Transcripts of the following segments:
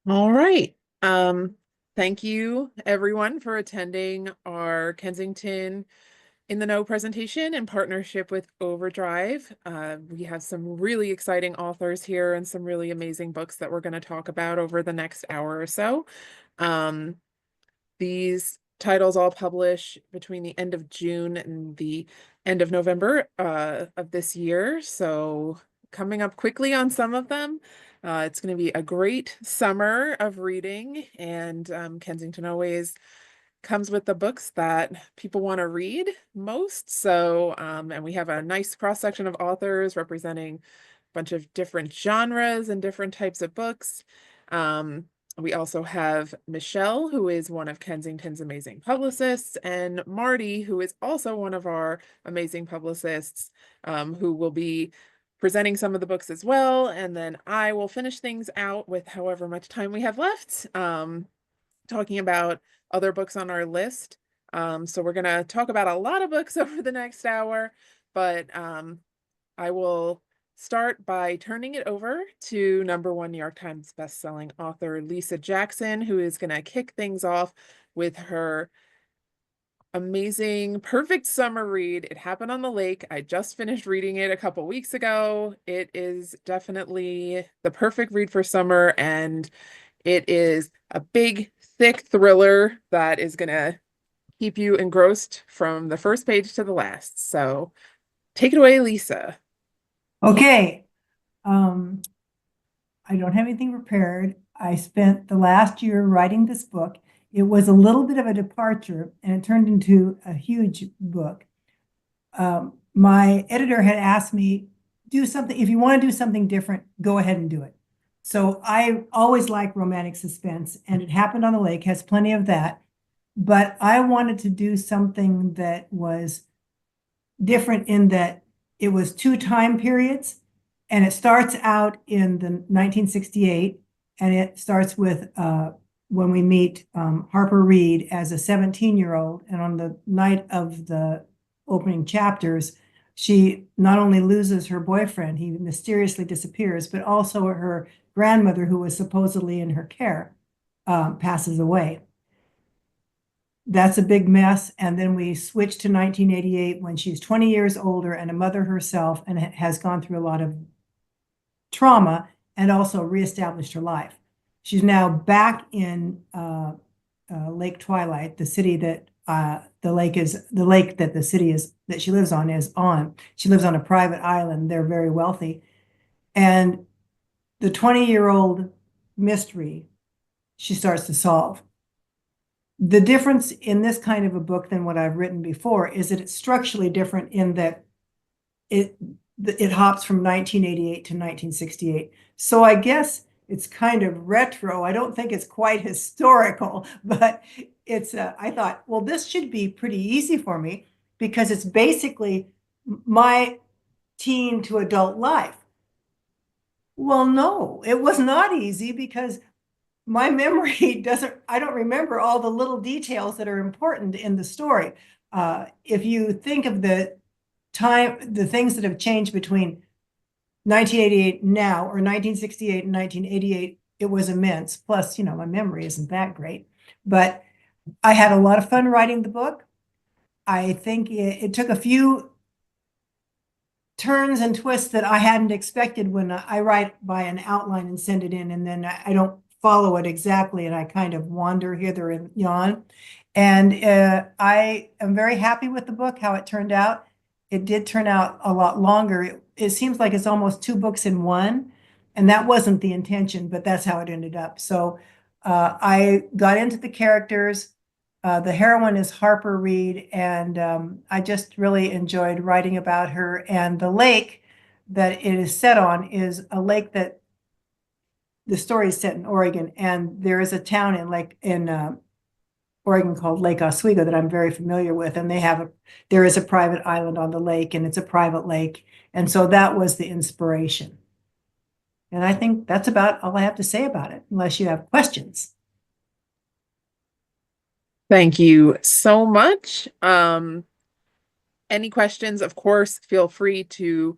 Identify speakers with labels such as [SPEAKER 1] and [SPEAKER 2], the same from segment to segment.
[SPEAKER 1] All right. Thank you everyone for attending our Kensington in the Know presentation in partnership with Overdrive. We have some really exciting authors here and some really amazing books that we're going to talk about over the next hour or so. Um, these titles all publish between the end of June and the end of November of this year. So coming up quickly on some of them. It's going to be a great summer of reading, and Kensington always comes with the books that people want to read most. So, and we have a nice cross section of authors representing a bunch of different genres and different types of books. Um, we also have Michelle, who is one of Kensington's amazing publicists, and Marty, who is also one of our amazing publicists, who will be presenting some of the books as well. And then I will finish things out with however much time we have left, talking about other books on our list. So we're going to talk about a lot of books over the next hour, but I will start by turning it over to #1 New York Times bestselling author Lisa Jackson, who is going to kick things off with her amazing, perfect summer read. It happened on the lake. I just finished reading it a couple weeks ago. It is definitely the perfect read for summer, and it is a big, thick thriller that is going to keep you engrossed from the first page to the last. So take it away, Lisa.
[SPEAKER 2] Okay, um, I don't have anything prepared. I spent the last year writing this book. It was a little bit of a departure and it turned into a huge book. My editor had asked me, do something, if you want to do something different, go ahead and do it. So I always like romantic suspense, and It Happened on the Lake has plenty of that. But I wanted to do something that was different in that it was two time periods, and it starts out in the 1968, and it starts with when we meet Harper Reed as a 17-year-old, and on the night of the opening chapters, she not only loses her boyfriend, he mysteriously disappears, but also her grandmother, who was supposedly in her care, passes away. That's a big mess. And then we switch to 1988 when she's 20 years older and a mother herself and has gone through a lot of trauma and also reestablished her life. She's now back in Lake Twilight, the city that the lake that the city is that she lives on is on. She lives on a private island. They're very wealthy. And the 20-year-old mystery she starts to solve. The difference in this kind of a book than what I've written before is that it's structurally different in that it it hops from 1988 to 1968. So I guess it's kind of retro. I don't think it's quite historical, but it's I thought, well, this should be pretty easy for me because it's basically my teen to adult life. Well, no, it was not easy because my memory doesn't, I don't remember all the little details that are important in the story. If you think of the things that have changed between 1988 now or 1968 and 1988, it was immense. Plus, my memory isn't that great. But I had a lot of fun writing the book. I think it took a few turns and twists that I hadn't expected when I write by an outline and send it in, and then I don't follow it exactly, and I kind of wander hither and yon. And I am very happy with the book, how it turned out. It did turn out a lot longer. It seems like it's almost two books in one, and that wasn't the intention, but that's how it ended up. So I got into the characters. The heroine is Harper Reed, and I just really enjoyed writing about her. And the lake that it is set on is a lake that the story is set in Oregon, and there is a town in Oregon called Lake Oswego that I'm very familiar with, and there is a private island on the lake, and it's a private lake, and so that was the inspiration. And I think that's about all I have to say about it, unless you have questions.
[SPEAKER 1] Thank you so much. Any questions, of course, feel free to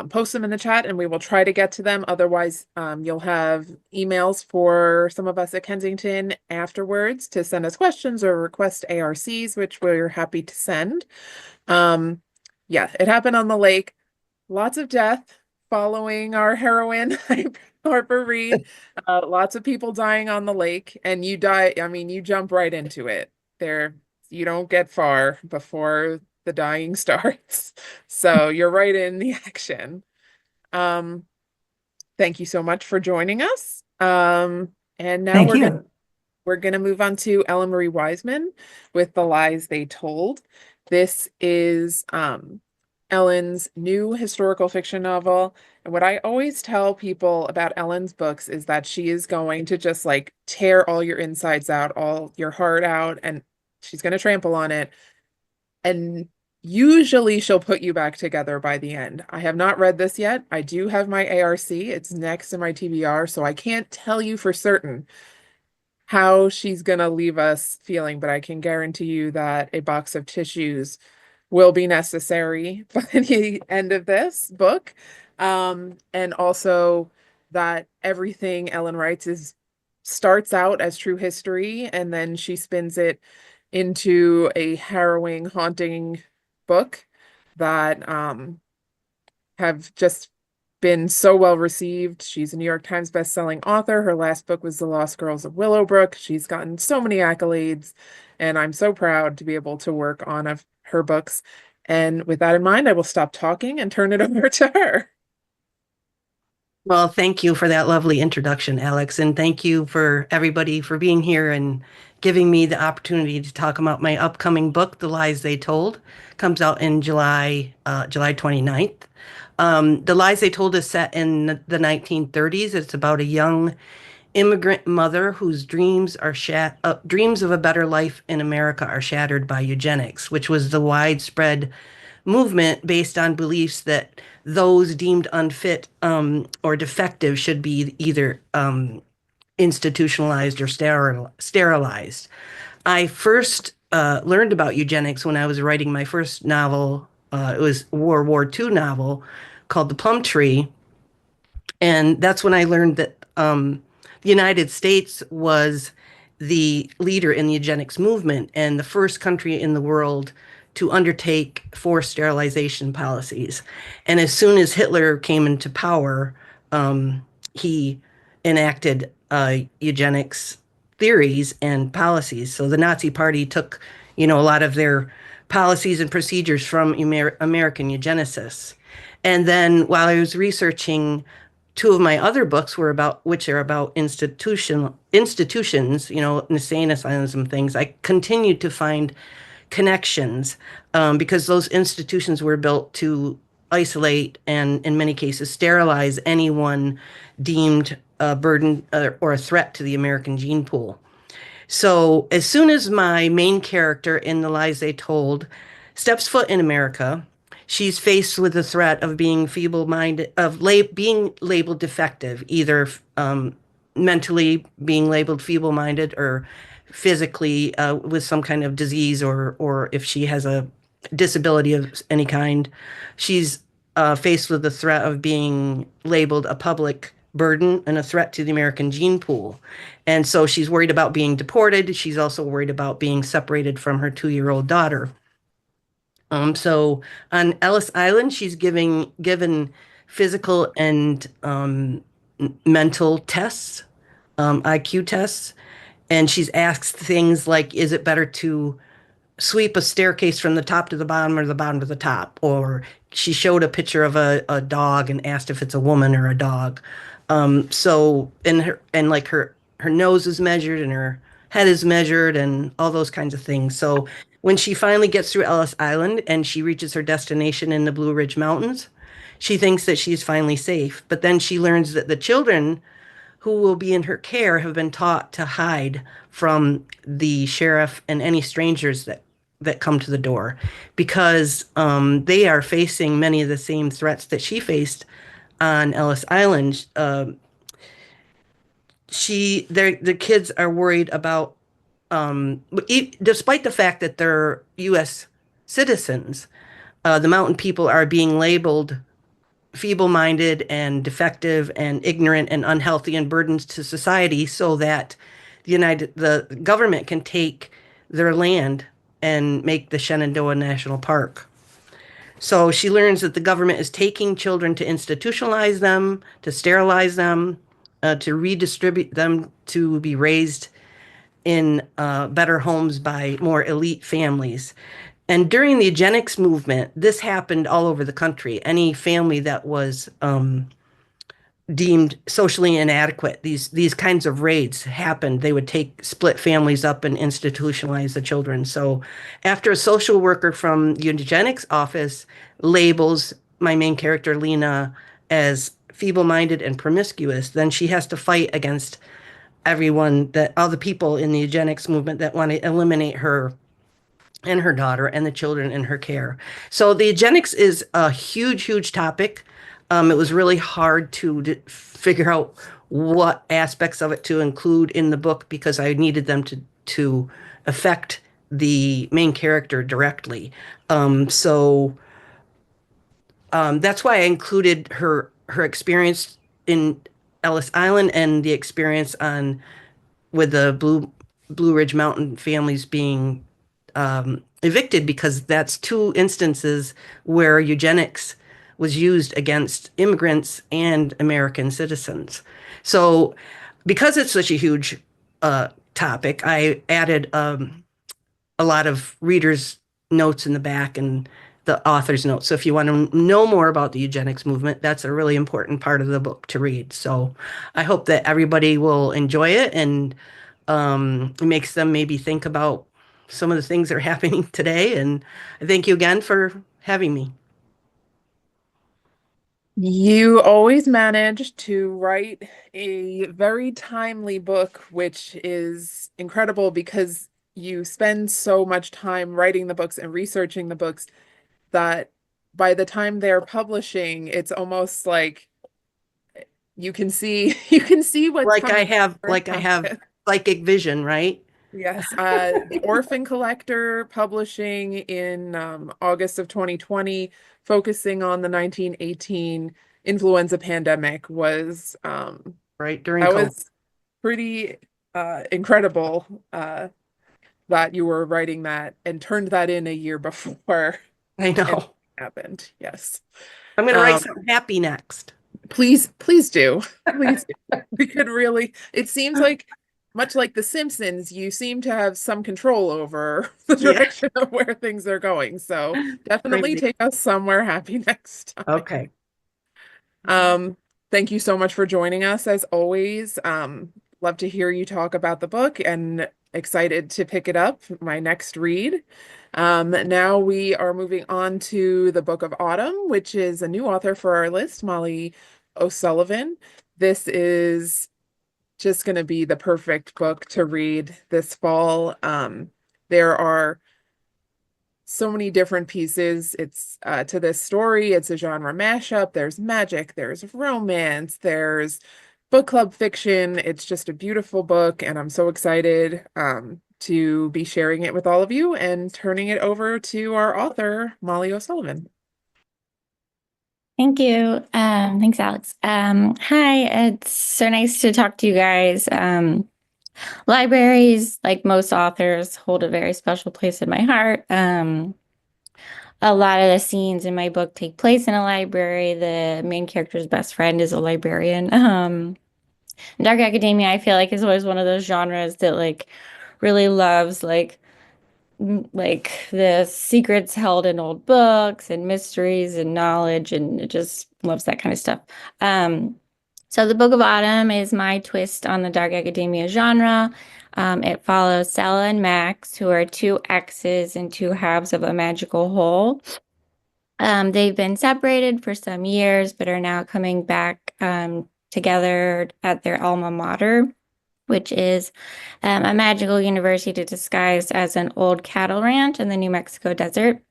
[SPEAKER 1] post them in the chat and we will try to get to them. Otherwise, you'll have emails for some of us at Kensington afterwards to send us questions or request ARCs, which we're happy to send. Yeah, it happened on the lake. Lots of death following our heroine, Harper Reed. Lots of people dying on the lake, and you die. I mean, you jump right into it. There, you don't get far before the dying starts. So you're right in the action. Um, thank you so much for joining us. And now
[SPEAKER 2] Thank you.
[SPEAKER 1] we're gonna move on to Ellen Marie Wiseman with The Lies They Told. This is Ellen's new historical fiction novel. And what I always tell people about Ellen's books is that she is going to just like tear all your insides out, all your heart out, and she's going to trample on it. And usually she'll put you back together by the end. I have not read this yet. I do have my ARC. It's next to my TBR, so I can't tell you for certain how she's going to leave us feeling, but I can guarantee you that a box of tissues will be necessary by the end of this book. And also that everything Ellen writes is starts out as true history and then she spins it into a harrowing, haunting book that have just been so well received. She's a New York Times bestselling author. Her last book was The Lost Girls of Willowbrook. She's gotten so many accolades, and I'm so proud to be able to work on her books. And with that in mind, I will stop talking and turn it over to her.
[SPEAKER 3] Well, thank you for that lovely introduction, Alex, and thank you for everybody for being here and giving me the opportunity to talk about my upcoming book, The Lies They Told. Comes out in July 29th. The Lies They Told is set in the 1930s. It's about a young immigrant mother whose dreams of a better life in America are shattered by eugenics, which was the widespread movement based on beliefs that those deemed unfit or defective should be either institutionalized or sterilized. I first learned about eugenics when I was writing my first novel. It was a World War II novel called The Plum Tree. And that's when I learned that the United States was the leader in the eugenics movement and the first country in the world to undertake forced sterilization policies. And as soon as Hitler came into power, he enacted eugenics theories and policies. So the Nazi Party took, a lot of their policies and procedures from American eugenicists. And then while I was researching, two of my other books which are about institutions, insane asylums and things. I continued to find connections because those institutions were built to isolate and, in many cases, sterilize anyone deemed a burden or a threat to the American gene pool. So as soon as my main character in The Lies They Told steps foot in America, she's faced with the threat of being feeble-minded, being labeled defective, either mentally being labeled feeble-minded or physically with some kind of disease, or if she has a disability of any kind. She's faced with the threat of being labeled a public burden and a threat to the American gene pool. And so she's worried about being deported. She's also worried about being separated from her 2-year-old daughter. So on Ellis Island, she's given physical and mental tests, IQ tests, and she's asked things like, is it better to sweep a staircase from the top to the bottom or the bottom to the top? Or she showed a picture of a dog and asked if it's a woman or a dog. So her nose is measured and her head is measured and all those kinds of things. So when she finally gets through Ellis Island and she reaches her destination in the Blue Ridge Mountains, she thinks that she's finally safe. But then she learns that the children who will be in her care have been taught to hide from the sheriff and any strangers that come to the door because they are facing many of the same threats that she faced on Ellis Island. The kids are worried about, despite the fact that they're U.S. citizens, the mountain people are being labeled feeble-minded and defective and ignorant and unhealthy and burdens to society so that the government can take their land and make the Shenandoah National Park. So she learns that the government is taking children to institutionalize them, to sterilize them, to redistribute them to be raised in better homes by more elite families. And during the eugenics movement, this happened all over the country. Any family that was deemed socially inadequate, these kinds of raids happened. They would split families up and institutionalize the children. So after a social worker from the eugenics office labels my main character, Lena, as feeble-minded and promiscuous, then she has to fight against all the people in the eugenics movement that want to eliminate her and her daughter and the children in her care. So the eugenics is a huge, huge topic. It was really hard to figure out what aspects of it to include in the book because I needed them to affect the main character directly. That's why I included her experience in Ellis Island and the experience with the Blue Ridge Mountain families being evicted, because that's two instances where eugenics was used against immigrants and American citizens. So because it's such a huge topic, I added a lot of readers' notes in the back and the author's notes. So if you want to know more about the eugenics movement, that's a really important part of the book to read. So I hope that everybody will enjoy it and it makes them maybe think about some of the things that are happening today. And thank you again for having me.
[SPEAKER 1] You always manage to write a very timely book, which is incredible because you spend so much time writing the books and researching the books that by the time they're publishing, it's almost like you can see what's
[SPEAKER 3] Like I
[SPEAKER 1] coming.
[SPEAKER 3] have psychic vision, right?
[SPEAKER 1] Yes, The Orphan Collector, publishing in August of 2020, focusing on the 1918 influenza pandemic, was
[SPEAKER 3] Right during
[SPEAKER 1] that
[SPEAKER 3] COVID.
[SPEAKER 1] was pretty incredible that you were writing that and turned that in a year before
[SPEAKER 3] I
[SPEAKER 1] it
[SPEAKER 3] know.
[SPEAKER 1] happened. Yes.
[SPEAKER 3] I'm going to write
[SPEAKER 1] Um,
[SPEAKER 3] something happy next.
[SPEAKER 1] please do. Please do. We could really, it seems like much like The Simpsons, you seem to have some control over the
[SPEAKER 3] Yeah,
[SPEAKER 1] direction of where things are going. So definitely
[SPEAKER 3] crazy.
[SPEAKER 1] take us somewhere happy next time.
[SPEAKER 3] Okay.
[SPEAKER 1] Um, thank you so much for joining us as always. Love to hear you talk about the book and excited to pick it up, my next read. Now we are moving on to the Book of Autumn, which is a new author for our list, Molly O'Sullivan. This is just going to be the perfect book to read this fall. There are so many different pieces. It's to this story. It's a genre mashup. There's magic, there's romance, there's book club fiction. It's just a beautiful book, and I'm so excited to be sharing it with all of you and turning it over to our author, Molly O'Sullivan.
[SPEAKER 4] Thank you. Thanks, Alex. Hi, it's so nice to talk to you guys. Libraries, like most authors, hold a very special place in my heart. A lot of the scenes in my book take place in a library. The main character's best friend is a librarian. Dark academia, I feel like, is always one of those genres that really loves like the secrets held in old books and mysteries and knowledge, and it just loves that kind of stuff. So the Book of Autumn is my twist on the dark academia genre. It follows Stella and Max, who are two exes and two halves of a magical whole. They've been separated for some years, but are now coming back together at their alma mater, which is a magical university disguised as an old cattle ranch in the New Mexico desert.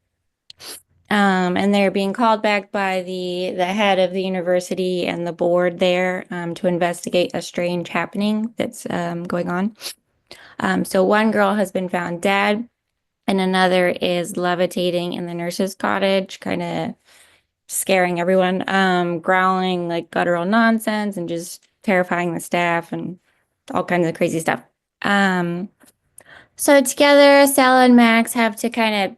[SPEAKER 4] And they're being called back by the head of the university and the board there to investigate a strange happening that's going on. So one girl has been found dead, and another is levitating in the nurse's cottage, kind of scaring everyone, growling like guttural nonsense and just terrifying the staff and all kinds of crazy stuff. Um, so together, Stella and Max have to kind of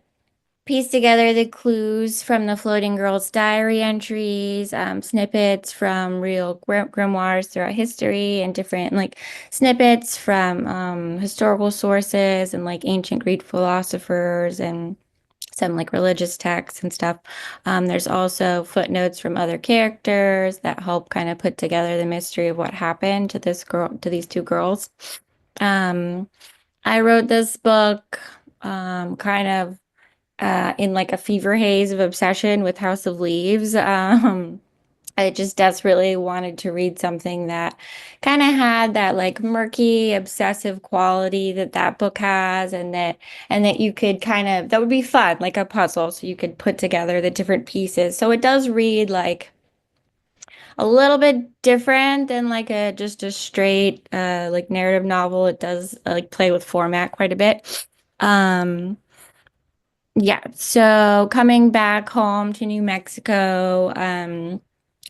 [SPEAKER 4] piece together the clues from the floating girl's diary entries, snippets from real grimoires throughout history, and different like snippets from historical sources and like ancient Greek philosophers and some like religious texts and stuff. There's also footnotes from other characters that help kind of put together the mystery of what happened to this girl, to these two girls. Um, I wrote this book kind of in like a fever haze of obsession with House of Leaves. I just desperately wanted to read something that kind of had that like murky, obsessive quality that that book has, and that you could kind of that would be fun, like a puzzle, so you could put together the different pieces. So it does read like a little bit different than like a just a straight like narrative novel. It does like play with format quite a bit. Um, yeah, so coming back home to New Mexico,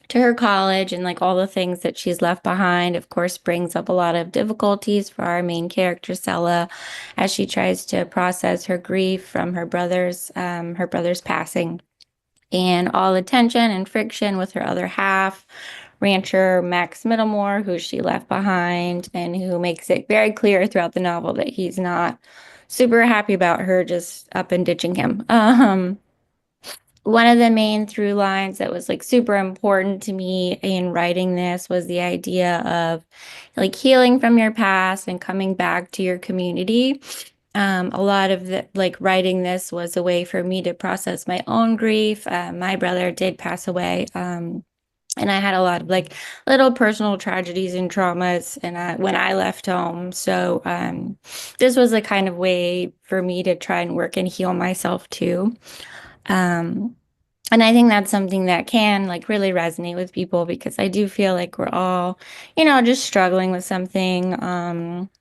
[SPEAKER 4] to her college and like all the things that she's left behind, of course, brings up a lot of difficulties for our main character, Stella, as she tries to process her grief from her brother's passing, and all the tension and friction with her other half, rancher Max Middlemore, who she left behind, and who makes it very clear throughout the novel that he's not super happy about her just up and ditching him. One of the main through lines that was like super important to me in writing this was the idea of like healing from your past and coming back to your community. A lot of the like writing this was a way for me to process my own grief. My brother did pass away. And I had a lot of like little personal tragedies and traumas and when I left home. So this was a kind of way for me to try and work and heal myself too. Um, and I think that's something that can like really resonate with people because I do feel like we're all, just struggling with something,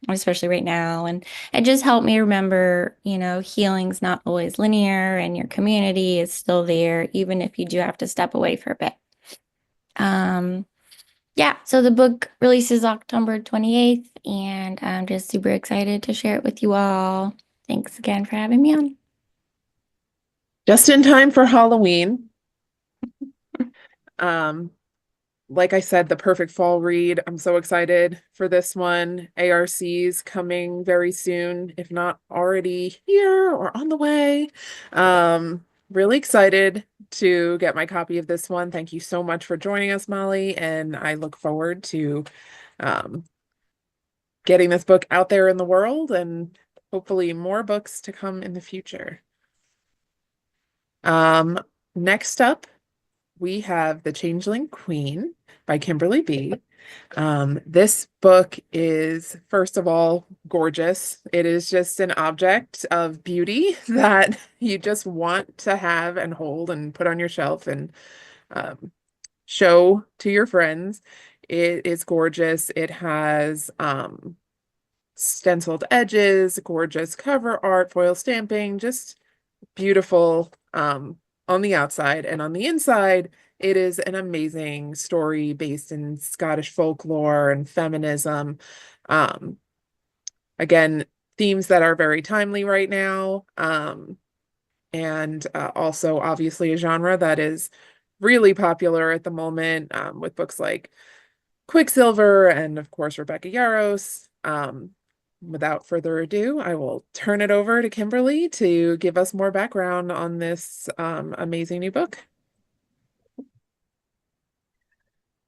[SPEAKER 4] especially right now. And it just helped me remember, healing's not always linear and your community is still there, even if you do have to step away for a bit. Um, yeah, so the book releases October 28th, and I'm just super excited to share it with you all. Thanks again for having me on.
[SPEAKER 1] Just in time for Halloween. Um, like I said, the perfect fall read. I'm so excited for this one. ARC's coming very soon, if not already here or on the way. Really excited to get my copy of this one. Thank you so much for joining us, Molly, and I look forward to getting this book out there in the world and hopefully more books to come in the future. Next up, we have The Changeling Queen by Kimberly Bea. This book is, first of all, gorgeous. It is just an object of beauty that you just want to have and hold and put on your shelf and show to your friends. It is gorgeous. It has stenciled edges, gorgeous cover art, foil stamping, just beautiful on the outside. And on the inside, it is an amazing story based in Scottish folklore and feminism. Again, themes that are very timely right now. And also obviously a genre that is really popular at the moment with books like Quicksilver and of course Rebecca Yarros. Without further ado, I will turn it over to Kimberly to give us more background on this amazing new book.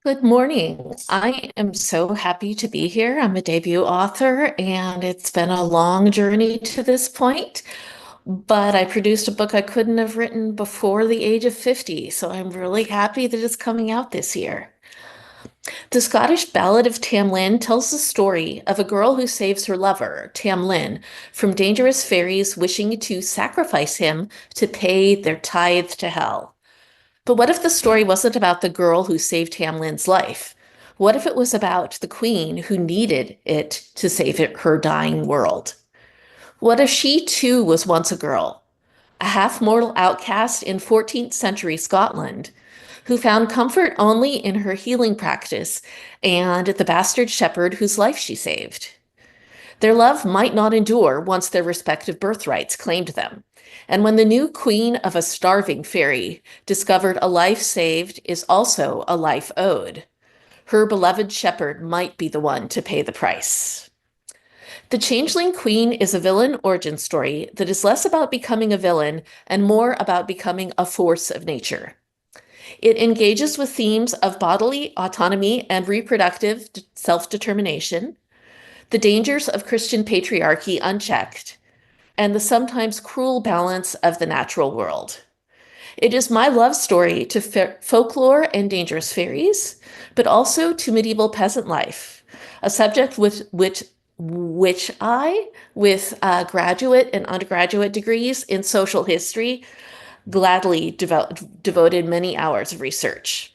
[SPEAKER 5] Good morning. I am so happy to be here. I'm a debut author, and it's been a long journey to this point, but I produced a book I couldn't have written before the age of 50, so I'm really happy that it's coming out this year. The Scottish Ballad of Tam Lin tells the story of a girl who saves her lover, Tam Lin, from dangerous fairies wishing to sacrifice him to pay their tithe to hell. But what if the story wasn't about the girl who saved Tam Lin's life? What if it was about the queen who needed it to save her dying world? What if she too was once a girl, a half-mortal outcast in 14th century Scotland, who found comfort only in her healing practice and the bastard shepherd whose life she saved. Their love might not endure once their respective birthrights claimed them. And when the new queen of a starving fairy discovered a life saved is also a life owed, her beloved shepherd might be the one to pay the price. The Changeling Queen is a villain origin story that is less about becoming a villain and more about becoming a force of nature. It engages with themes of bodily autonomy and reproductive self-determination, the dangers of Christian patriarchy unchecked, and the sometimes cruel balance of the natural world. It is my love story to folklore and dangerous fairies, but also to medieval peasant life, a subject with graduate and undergraduate degrees in social history, gladly devoted many hours of research.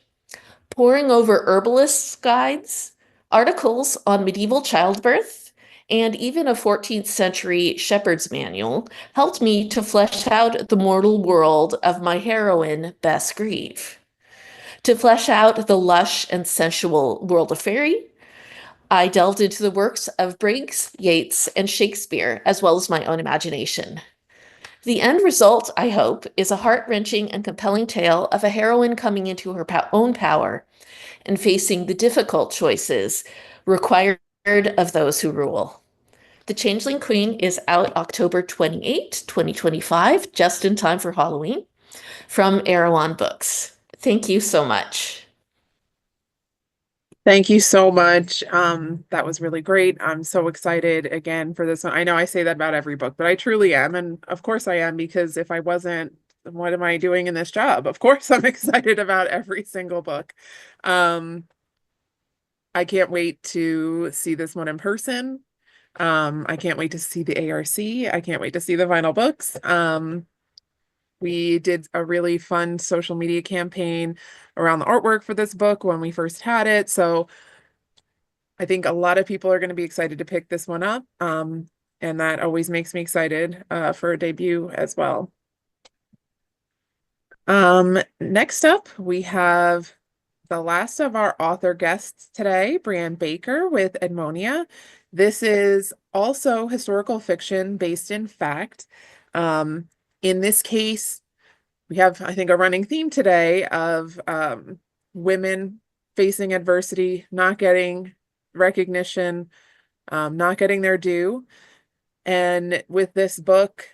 [SPEAKER 5] Poring over herbalists' guides, articles on medieval childbirth, and even a 14th century shepherd's manual helped me to flesh out the mortal world of my heroine, Bess Grieve. To flesh out the lush and sensual world of fairy, I delved into the works of Briggs, Yeats, and Shakespeare, as well as my own imagination. The end result, I hope, is a heart-wrenching and compelling tale of a heroine coming into her own power and facing the difficult choices required of those who rule. The Changeling Queen is out October 28, 2025, just in time for Halloween, from Erewhon Books. Thank you so much.
[SPEAKER 1] Thank you so much. That was really great. I'm so excited again for this one. I know I say that about every book, but I truly am. And of course I am, because if I wasn't, what am I doing in this job? Of course I'm excited about every single book. I can't wait to see this one in person. I can't wait to see the ARC. I can't wait to see the vinyl books. We did a really fun social media campaign around the artwork for this book when we first had it. So I think a lot of people are going to be excited to pick this one up. And that always makes me excited for a debut as well. Next up, we have the last of our author guests today, Brianne Baker with Edmonia. This is also historical fiction based in fact. In this case, we have, I think, a running theme today of women facing adversity, not getting recognition, not getting their due. And with this book,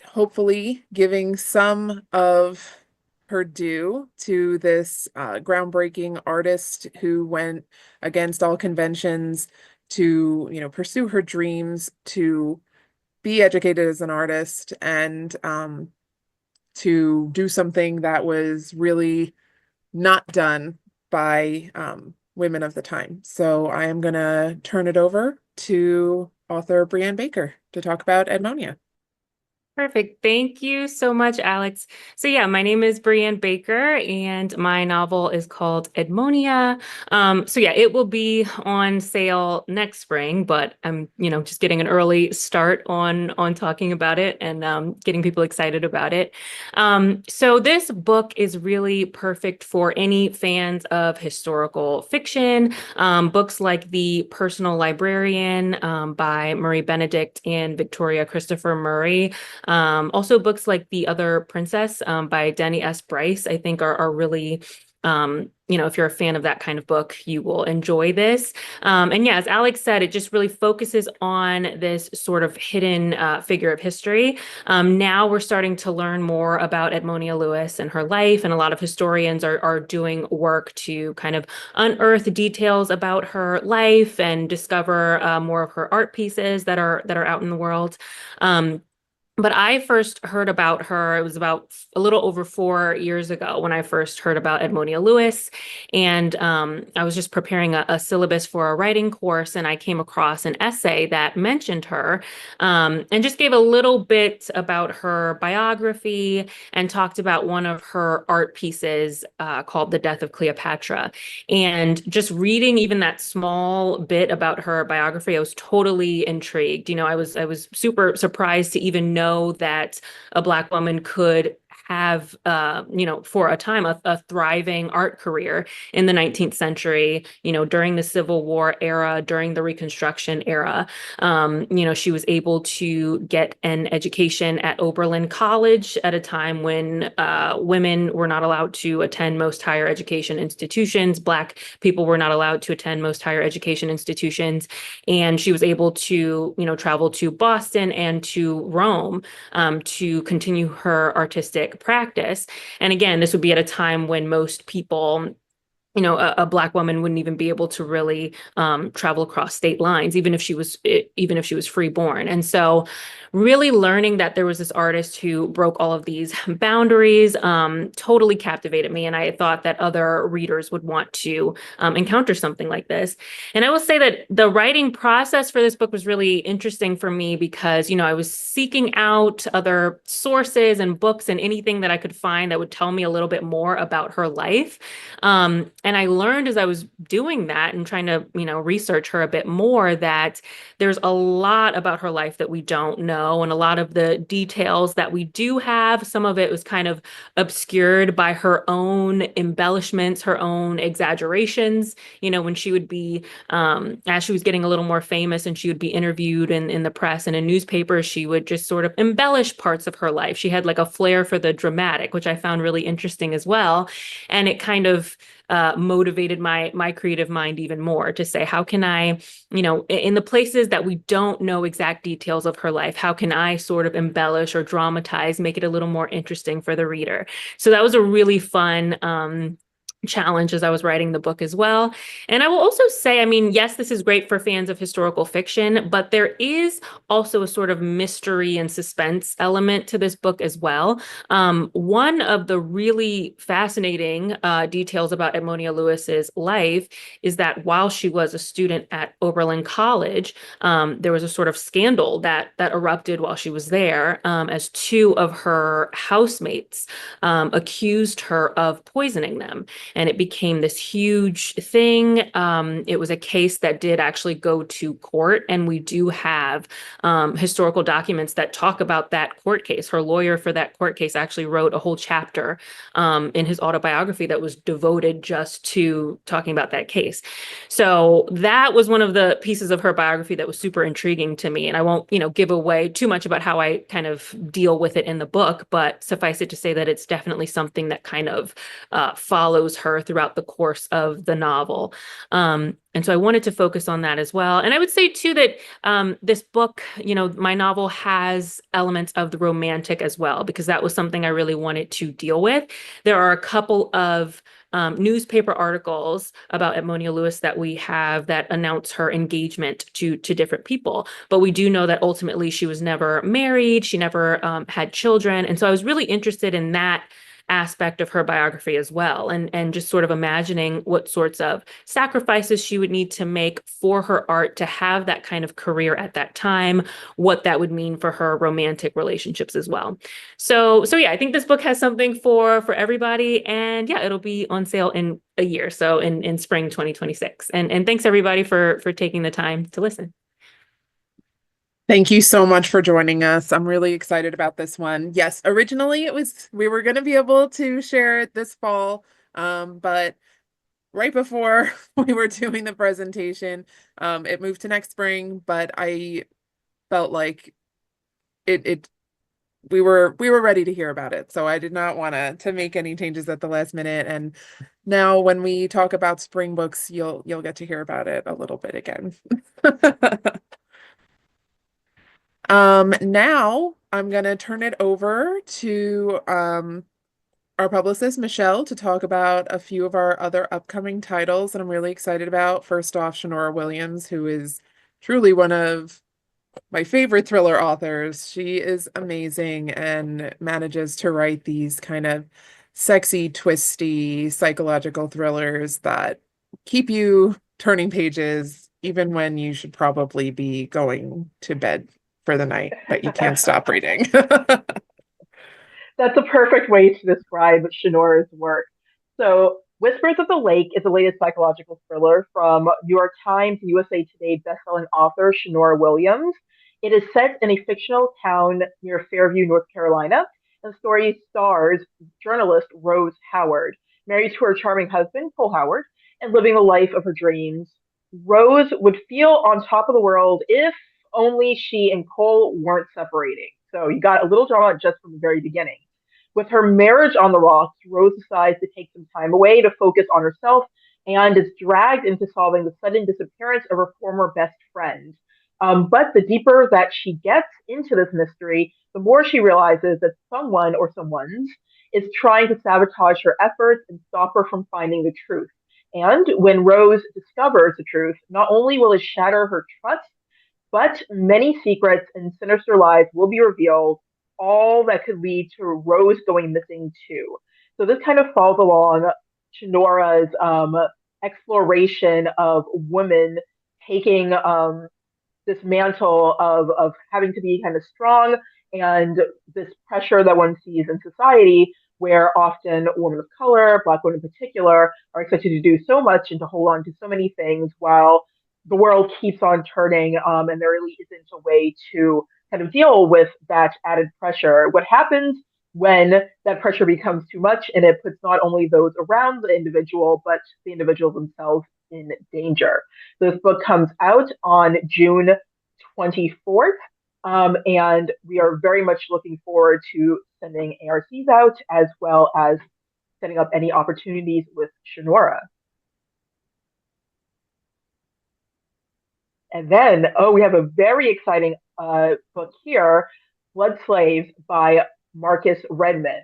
[SPEAKER 1] hopefully giving some of her due to this groundbreaking artist who went against all conventions to, pursue her dreams, to be educated as an artist, and to do something that was really not done by women of the time. So I am going to turn it over to author Brianne Baker to talk about Edmonia.
[SPEAKER 6] Perfect. Thank you so much, Alex. So yeah, my name is Brianne Baker and my novel is called Edmonia. So yeah, it will be on sale next spring, but I'm, just getting an early start on talking about it and getting people excited about it. So this book is really perfect for any fans of historical fiction, books like The Personal Librarian by Marie Benedict and Victoria Christopher Murray. Also books like The Other Princess by Denny S. Bryce, I think are really, if you're a fan of that kind of book, you will enjoy this. And yeah, as Alex said, it just really focuses on this sort of hidden figure of history. Now we're starting to learn more about Edmonia Lewis and her life, and a lot of historians are doing work to kind of unearth details about her life and discover more of her art pieces that are out in the world. But I first heard about her, it was about a little over 4 years ago when I first heard about Edmonia Lewis. And I was just preparing a syllabus for a writing course, and I came across an essay that mentioned her and just gave a little bit about her biography and talked about one of her art pieces called The Death of Cleopatra. And just reading even that small bit about her biography, I was totally intrigued. I was super surprised to even know know that a Black woman could have, for a time, a thriving art career in the 19th century, during the Civil War era, during the Reconstruction era. She was able to get an education at Oberlin College at a time when women were not allowed to attend most higher education institutions. Black people were not allowed to attend most higher education institutions. And she was able to, travel to Boston and to Rome to continue her artistic practice. And again, this would be at a time when most people, a Black woman wouldn't even be able to really travel across state lines, even if she was freeborn. And so really learning that there was this artist who broke all of these boundaries totally captivated me. And I thought that other readers would want to encounter something like this. And I will say that the writing process for this book was really interesting for me because, I was seeking out other sources and books and anything that I could find that would tell me a little bit more about her life. And I learned as I was doing that and trying to, research her a bit more that there's a lot about her life that we don't know. And a lot of the details that we do have, some of it was kind of obscured by her own embellishments, her own exaggerations. When she would be, as she was getting a little more famous and she would be interviewed in the press and in newspapers, she would just sort of embellish parts of her life. She had like a flair for the dramatic, which I found really interesting as well. And it kind of motivated my creative mind even more to say, how can I, in the places that we don't know exact details of her life, how can I sort of embellish or dramatize, make it a little more interesting for the reader? So that was a really fun challenge as I was writing the book as well. And I will also say, yes, this is great for fans of historical fiction, but there is also a sort of mystery and suspense element to this book as well. One of the really fascinating details about Edmonia Lewis's life is that while she was a student at Oberlin College, there was a sort of scandal that erupted while she was there, as two of her housemates accused her of poisoning them. And it became this huge thing. It was a case that did actually go to court. And we do have historical documents that talk about that court case. Her lawyer for that court case actually wrote a whole chapter in his autobiography that was devoted just to talking about that case. So that was one of the pieces of her biography that was super intriguing to me. And I won't, give away too much about how I kind of deal with it in the book, but suffice it to say that it's definitely something that kind of follows her throughout the course of the novel. And so I wanted to focus on that as well. And I would say too that this book, my novel has elements of the romantic as well, because that was something I really wanted to deal with. There are a couple of newspaper articles about Edmonia Lewis that we have that announce her engagement to different people. But we do know that ultimately she was never married. She never had children. And so I was really interested in that aspect of her biography as well, and just sort of imagining what sorts of sacrifices she would need to make for her art to have that kind of career at that time, what that would mean for her romantic relationships as well. So yeah, I think this book has something for everybody, and yeah, it'll be on sale in a year, so in spring 2026. And thanks everybody for taking the time to listen.
[SPEAKER 1] Thank you so much for joining us. I'm really excited about this one. Yes, originally we were going to be able to share it this fall, but right before we were doing the presentation, it moved to next spring, but I felt like we were ready to hear about it. So I did not want to make any changes at the last minute. And now when we talk about spring books, you'll get to hear about it a little bit again. Now I'm going to turn it over to our publicist, Michelle, to talk about a few of our other upcoming titles that I'm really excited about. First off, Shanora Williams, who is truly one of my favorite thriller authors. She is amazing and manages to write these kind of sexy, twisty, psychological thrillers that keep you turning pages even when you should probably be going to bed for the night, but you can't stop reading.
[SPEAKER 7] That's a perfect way to describe Shanora's work. So, Whispers of the Lake is the latest psychological thriller from New York Times and USA Today bestselling author Shanora Williams. It is set in a fictional town near Fairview, North Carolina, and the story stars journalist Rose Howard, married to her charming husband, Cole Howard, and living the life of her dreams. Rose would feel on top of the world if only she and Cole weren't separating. So you got a little drama just from the very beginning. With her marriage on the rocks, Rose decides to take some time away to focus on herself and is dragged into solving the sudden disappearance of her former best friend. But the deeper that she gets into this mystery, the more she realizes that someone or someone's is trying to sabotage her efforts and stop her from finding the truth. And when Rose discovers the truth, not only will it shatter her trust, but many secrets and sinister lies will be revealed, all that could lead to Rose going missing too. So this kind of falls along Shinora's exploration of women taking this mantle of having to be kind of strong and this pressure that one sees in society where often women of color, Black women in particular, are expected to do so much and to hold on to so many things while the world keeps on turning, and there really isn't a way to kind of deal with that added pressure. What happens when that pressure becomes too much and it puts not only those around the individual, but the individuals themselves in danger? This book comes out on June 24th, and we are very much looking forward to sending ARCs out as well as setting up any opportunities with Shinora. And then, we have a very exciting book here, Blood Slaves by Marcus Redman.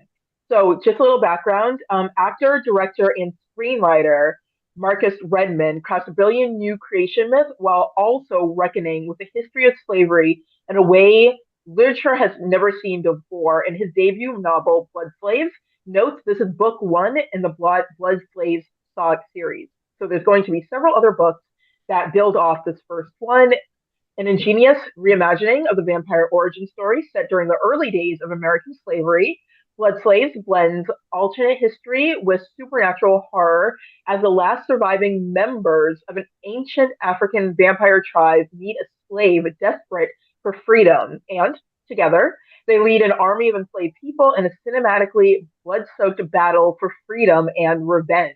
[SPEAKER 7] So just a little background, actor, director, and screenwriter Marcus Redman crafts a brilliant new creation myth while also reckoning with the history of slavery in a way literature has never seen before. In his debut novel, Blood Slaves, notes this is book one in the Blood Slaves saga series. So there's going to be several other books that build off this first one. An ingenious reimagining of the vampire origin story set during the early days of American slavery, Blood Slaves blends alternate history with supernatural horror as the last surviving members of an ancient African vampire tribe meet a slave desperate for freedom. And together, they lead an army of enslaved people in a cinematically blood-soaked battle for freedom and revenge.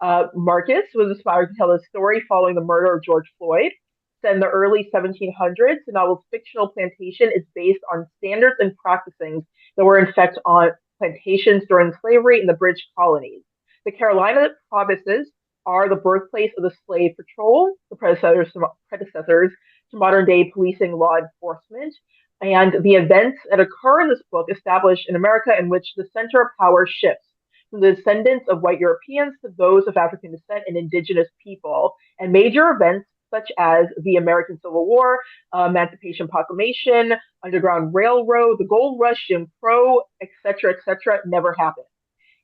[SPEAKER 7] Marcus was inspired to tell a story following the murder of George Floyd. Set in the early 1700s, the novel's fictional plantation is based on standards and practicings that were in effect on plantations during slavery in the British colonies. The Carolina provinces are the birthplace of the slave patrol, the predecessors to modern day policing law enforcement. And the events that occur in this book establish an America in which the center of power shifts from the descendants of white Europeans to those of African descent and indigenous people. And major events such as the American Civil War, Emancipation Proclamation, Underground Railroad, the Gold Rush, Jim Crow, etc., never happened.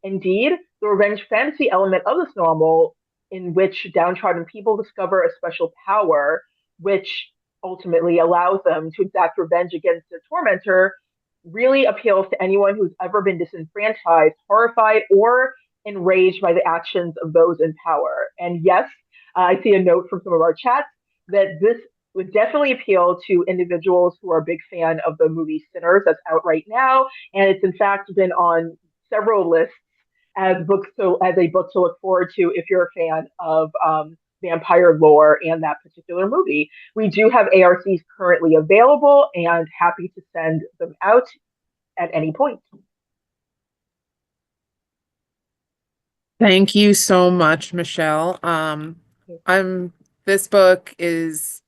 [SPEAKER 7] Indeed, the revenge fantasy element of this novel, in which downtrodden people discover a special power, which ultimately allows them to exact revenge against their tormentor, really appeals to anyone who's ever been disenfranchised, horrified, or enraged by the actions of those in power. And yes, I see a note from some of our chats that this would definitely appeal to individuals who are a big fan of the movie Sinners that's out right now. And it's in fact been on several lists as a book to look forward to if you're a fan of vampire lore and that particular movie. We do have ARCs currently available and happy to send them out at any point.
[SPEAKER 1] Thank you so much, Michelle. This book is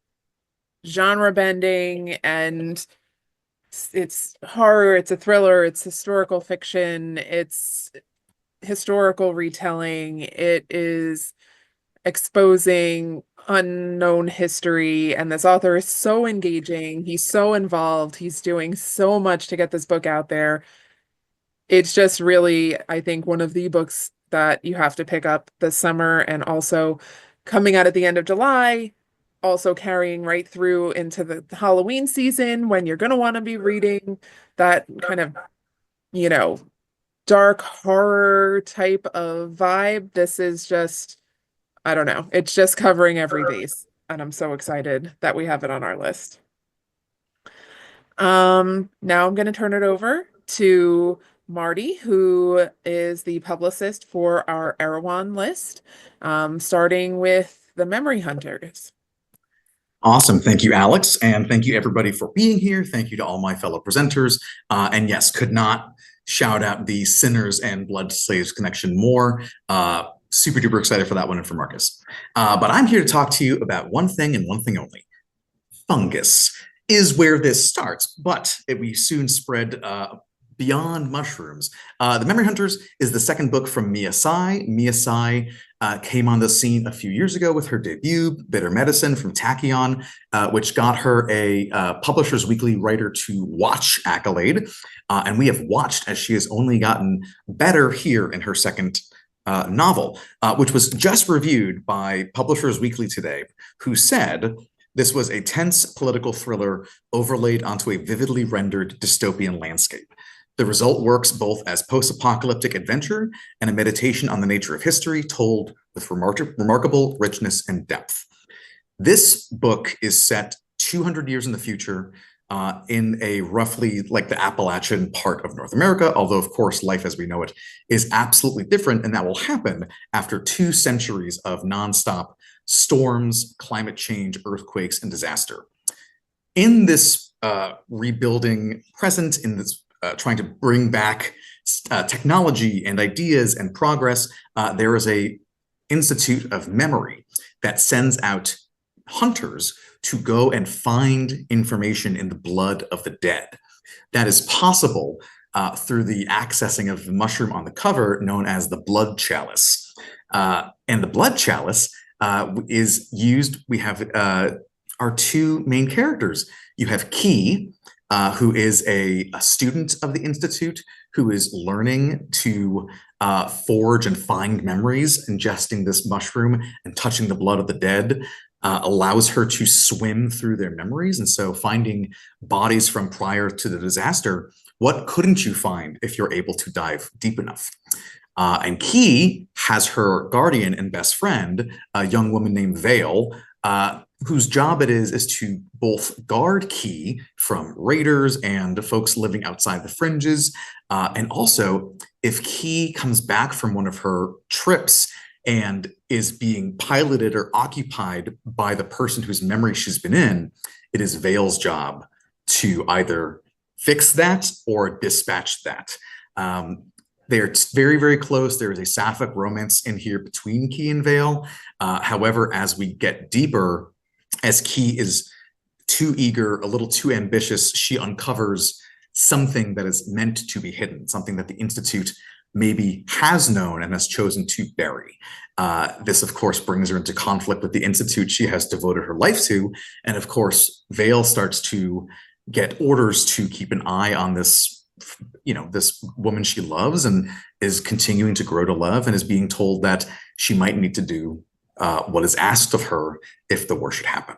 [SPEAKER 1] genre bending and it's horror, it's a thriller, it's historical fiction, it's historical retelling, it is exposing unknown history, and this author is so engaging, he's so involved, he's doing so much to get this book out there. It's just really, I think, one of the books that you have to pick up this summer, and also coming out at the end of July, also carrying right through into the Halloween season when you're going to want to be reading that kind of, dark horror type of vibe. This is just, I don't know, it's just covering every base, and I'm so excited that we have it on our list. Now I'm going to turn it over to Marty, who is the publicist for our Erewhon list, starting with the Memory Hunters.
[SPEAKER 8] Awesome. Thank you, Alex. And thank you, everybody, for being here. Thank you to all my fellow presenters. And yes, could not shout out the Sinners and Blood Slaves connection more. Super duper excited for that one and for Marcus. But I'm here to talk to you about one thing and one thing only. Fungus is where this starts, but we soon spread beyond mushrooms. The Memory Hunters is the second book from Mia Tsai. Mia Tsai came on the scene a few years ago with her debut, Bitter Medicine from Tachyon, which got her a Publishers Weekly Writer to Watch accolade. And we have watched as she has only gotten better here in her second novel, which was just reviewed by Publishers Weekly today, who said this was a tense political thriller overlaid onto a vividly rendered dystopian landscape. The result works both as post-apocalyptic adventure and a meditation on the nature of history told with remarkable richness and depth. This book is set 200 years in the future in a roughly like the Appalachian part of North America, although of course life as we know it is absolutely different, and that will happen after 2 centuries of nonstop storms, climate change, earthquakes, and disaster. In this rebuilding present, in this trying to bring back technology and ideas and progress, there is a Institute of Memory that sends out hunters to go and find information in the blood of the dead. That is possible through the accessing of the mushroom on the cover known as the blood chalice. And the blood chalice is used, we have our 2 main characters. You have Key, who is a student of the Institute, who is learning to forge and find memories. Ingesting this mushroom and touching the blood of the dead allows her to swim through their memories. And so finding bodies from prior to the disaster, what couldn't you find if you're able to dive deep enough? And Key has her guardian and best friend, a young woman named Vale, whose job it is to both guard Key from raiders and folks living outside the fringes. And also, if Key comes back from one of her trips and is being piloted or occupied by the person whose memory she's been in, it is Vale's job to either fix that or dispatch that. They're very, very close. There is a sapphic romance in here between Key and Vale. However, as we get deeper, as Key is too eager, a little too ambitious, she uncovers something that is meant to be hidden, something that the Institute maybe has known and has chosen to bury. This, of course, brings her into conflict with the Institute she has devoted her life to. And of course, Vale starts to get orders to keep an eye on this, this woman she loves and is continuing to grow to love, and is being told that she might need to do what is asked of her if the war should happen.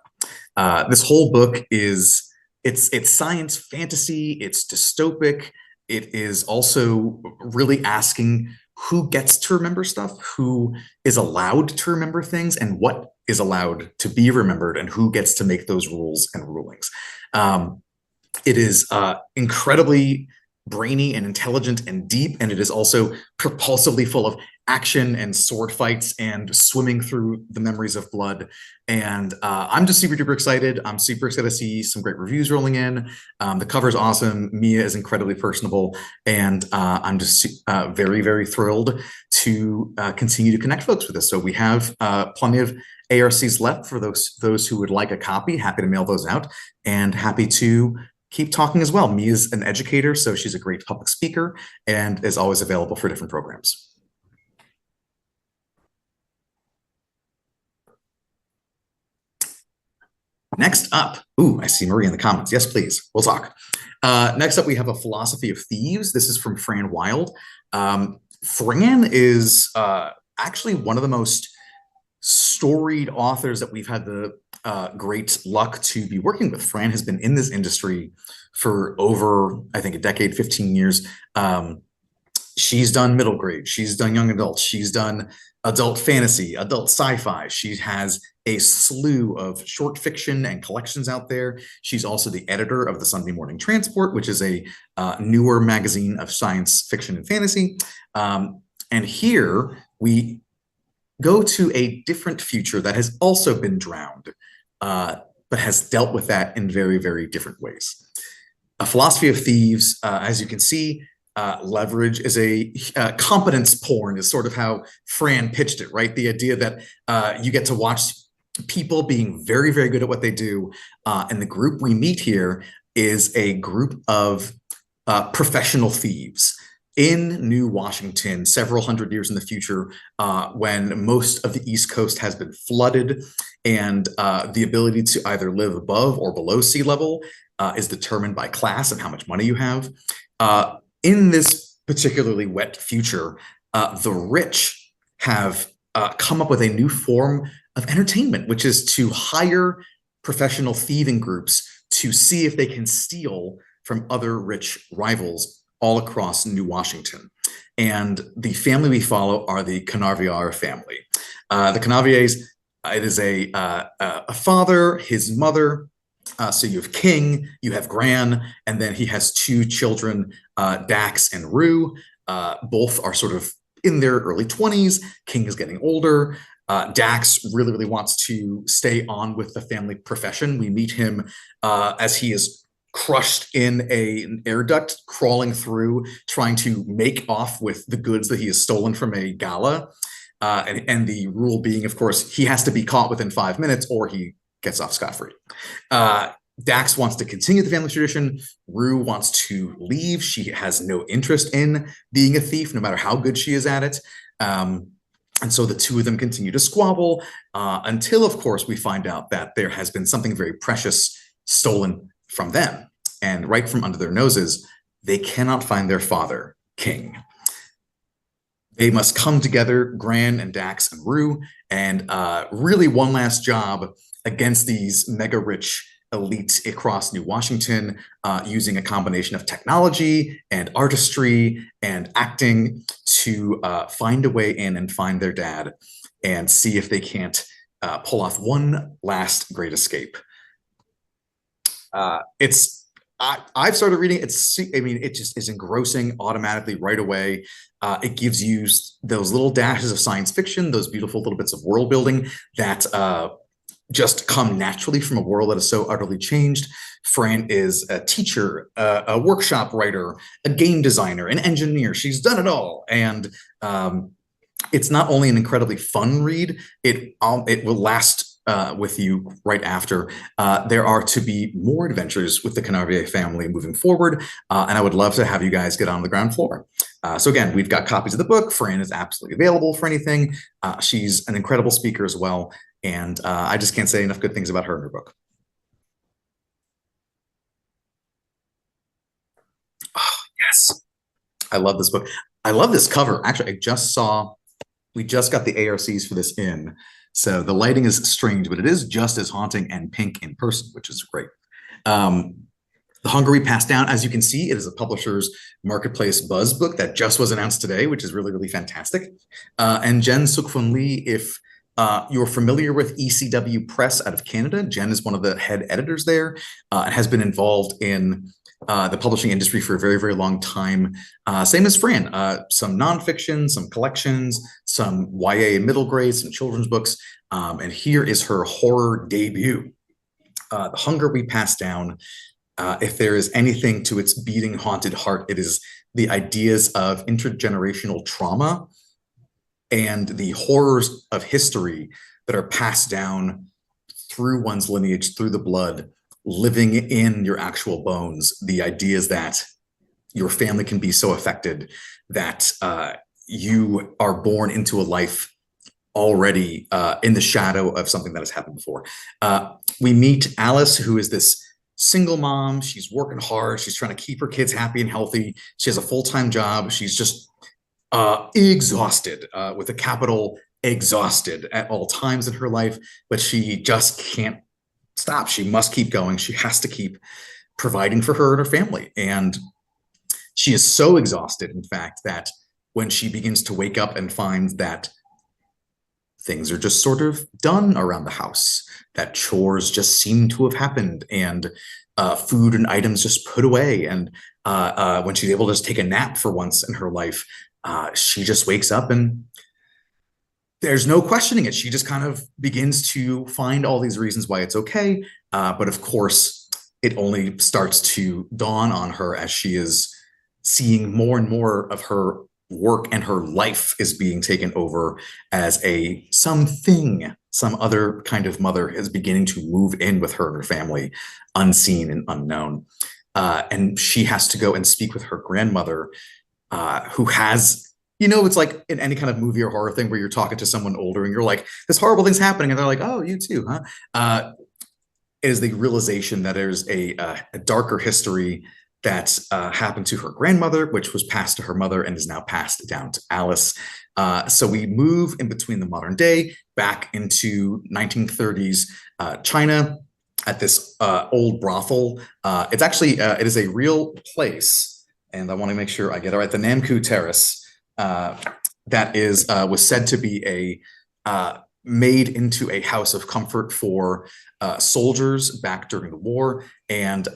[SPEAKER 8] This whole book is, it's science fantasy, it's dystopic. It is also really asking who gets to remember stuff, who is allowed to remember things, and what is allowed to be remembered, and who gets to make those rules and rulings. It is incredibly brainy and intelligent and deep, and it is also propulsively full of action and sword fights and swimming through the memories of blood. And I'm just super duper excited. I'm super excited to see some great reviews rolling in. The cover is awesome. Mia is incredibly personable, and I'm just very, very thrilled to continue to connect folks with this. So we have plenty of ARCs left for those who would like a copy. Happy to mail those out, and happy to keep talking as well. Mia's an educator, so she's a great public speaker and is always available for different programs. Next up, I see Marie in the comments. Yes, please, we'll talk. Next up, we have A Philosophy of Thieves. This is from Fran Wilde. Fran is actually one of the most storied authors that we've had the great luck to be working with. Fran has been in this industry for over, I think, a decade, 15 years. She's done middle grade, she's done young adults, she's done adult fantasy, adult sci-fi. She has a slew of short fiction and collections out there. She's also the editor of the Sunday Morning Transport, which is a newer magazine of science fiction and fantasy. And here we go to a different future that has also been drowned, but has dealt with that in very, very different ways. A philosophy of thieves, as you can see, leverage is a competence porn is sort of how Fran pitched it, right? The idea that you get to watch people being very, very good at what they do. And the group we meet here is a group of professional thieves in New Washington, several hundred years in the future, when most of the East Coast has been flooded and the ability to either live above or below sea level is determined by class and how much money you have. In this particularly wet future, the rich have come up with a new form of entertainment, which is to hire professional thieving groups to see if they can steal from other rich rivals all across New Washington. And the family we follow are the Canarvier family. The Canarviers, it is a father, his mother. So you have King, you have Gran, and then he has two children, Dax and Rue. Both are sort of in their early 20s. King is getting older. Dax really, really wants to stay on with the family profession. We meet him as he is crushed in an air duct, crawling through, trying to make off with the goods that he has stolen from a gala. And the rule being, of course, he has to be caught within 5 minutes or he gets off scot-free. Dax wants to continue the family tradition. Rue wants to leave. She has no interest in being a thief, no matter how good she is at it. And so the two of them continue to squabble until, of course, we find out that there has been something very precious stolen from them. And right from under their noses, they cannot find their father, King. They must come together, Gran and Dax and Rue, and really one last job against these mega rich elites across New Washington, using a combination of technology and artistry and acting to find a way in and find their dad and see if they can't pull off one last great escape. I've started reading it. It just is engrossing automatically right away. It gives you those little dashes of science fiction, those beautiful little bits of world building that just come naturally from a world that is so utterly changed. Fran is a teacher, a workshop writer, a game designer, an engineer. She's done it all. And it's not only an incredibly fun read, it will last with you right after. There are to be more adventures with the Canarvier family moving forward, and I would love to have you guys get on the ground floor. So again, we've got copies of the book. Fran is absolutely available for anything. She's an incredible speaker as well, and I just can't say enough good things about her and her book. Oh, yes. I love this book. I love this cover. Actually, we just got the ARCs for this in. So the lighting is strange, but it is just as haunting and pink in person, which is great. The Hunger We Pass Down, as you can see, it is a publisher's marketplace buzz book that just was announced today, which is really, really fantastic. And Jen Suk-Fun Lee, if you're familiar with ECW Press out of Canada, Jen is one of the head editors there and has been involved in the publishing industry for a very, very long time. Same as Fran, some nonfiction, some collections, some YA middle grade, some children's books. And here is her horror debut. The Hunger We Pass Down. If there is anything to its beating, haunted heart, it is the ideas of intergenerational trauma and the horrors of history that are passed down through one's lineage, through the blood, living in your actual bones. The ideas that your family can be so affected that you are born into a life already in the shadow of something that has happened before. We meet Alice, who is this single mom. She's working hard. She's trying to keep her kids happy and healthy. She has a full-time job. She's just exhausted, with a capital exhausted at all times in her life, but she just can't stop. She must keep going. She has to keep providing for her and her family. And she is so exhausted, in fact, that when she begins to wake up and finds that things are just sort of done around the house, that chores just seem to have happened, and food and items just put away. And when she's able to just take a nap for once in her life, she just wakes up and there's no questioning it. She just kind of begins to find all these reasons why it's okay. But of course, it only starts to dawn on her as she is seeing more and more of her work and her life is being taken over as some other kind of mother is beginning to move in with her and her family, unseen and unknown. And she has to go and speak with her grandmother, who has, it's like in any kind of movie or horror thing where you're talking to someone older and you're like, this horrible thing's happening. And they're like, oh, you too, huh? Is the realization that there's a darker history that happened to her grandmother, which was passed to her mother and is now passed down to Alice. So we move in between the modern day back into 1930s China at this old brothel. It's actually, it is a real place. And I want to make sure I get it right. The Namku Terrace, that was said to be made into a house of comfort for soldiers back during the war, and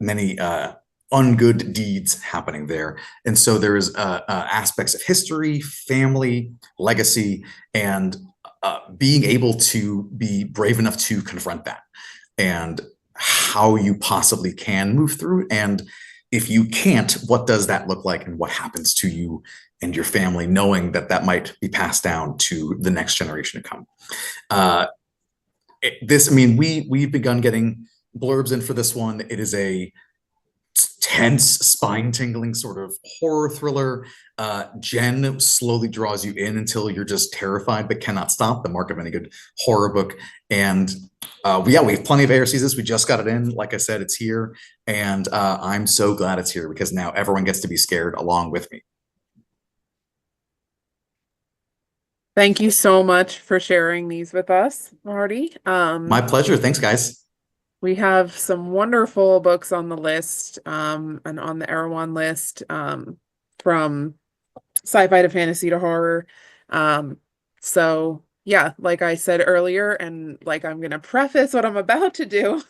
[SPEAKER 8] many ungood deeds happening there. And so there's aspects of history, family, legacy, and being able to be brave enough to confront that, and how you possibly can move through. And if you can't, what does that look like, and what happens to you and your family, knowing that that might be passed down to the next generation to come. We've begun getting blurbs in for this one. It is a tense, spine-tingling sort of horror thriller. Jen slowly draws you in until you're just terrified but cannot stop, the mark of any good horror book. And we have plenty of ARCs this. We just got it in. Like I said, it's here. And I'm so glad it's here, because now everyone gets to be scared along with me.
[SPEAKER 1] Thank you so much for sharing these with us, Marty.
[SPEAKER 8] My pleasure. Thanks, guys.
[SPEAKER 1] We have some wonderful books on the list, and on the Erewhon list, from sci-fi to fantasy to horror. So yeah, like I said earlier, and like I'm gonna preface what I'm about to do,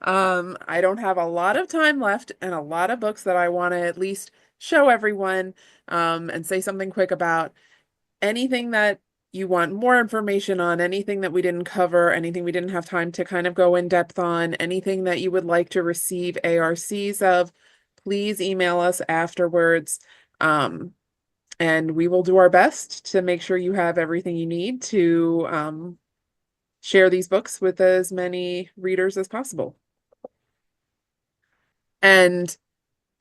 [SPEAKER 1] I don't have a lot of time left and a lot of books that I want to at least show everyone, and say something quick about. Anything that you want more information on, anything that we didn't cover, anything we didn't have time to kind of go in depth on, anything that you would like to receive ARCs of, please email us afterwards. And we will do our best to make sure you have everything you need to share these books with as many readers as possible. And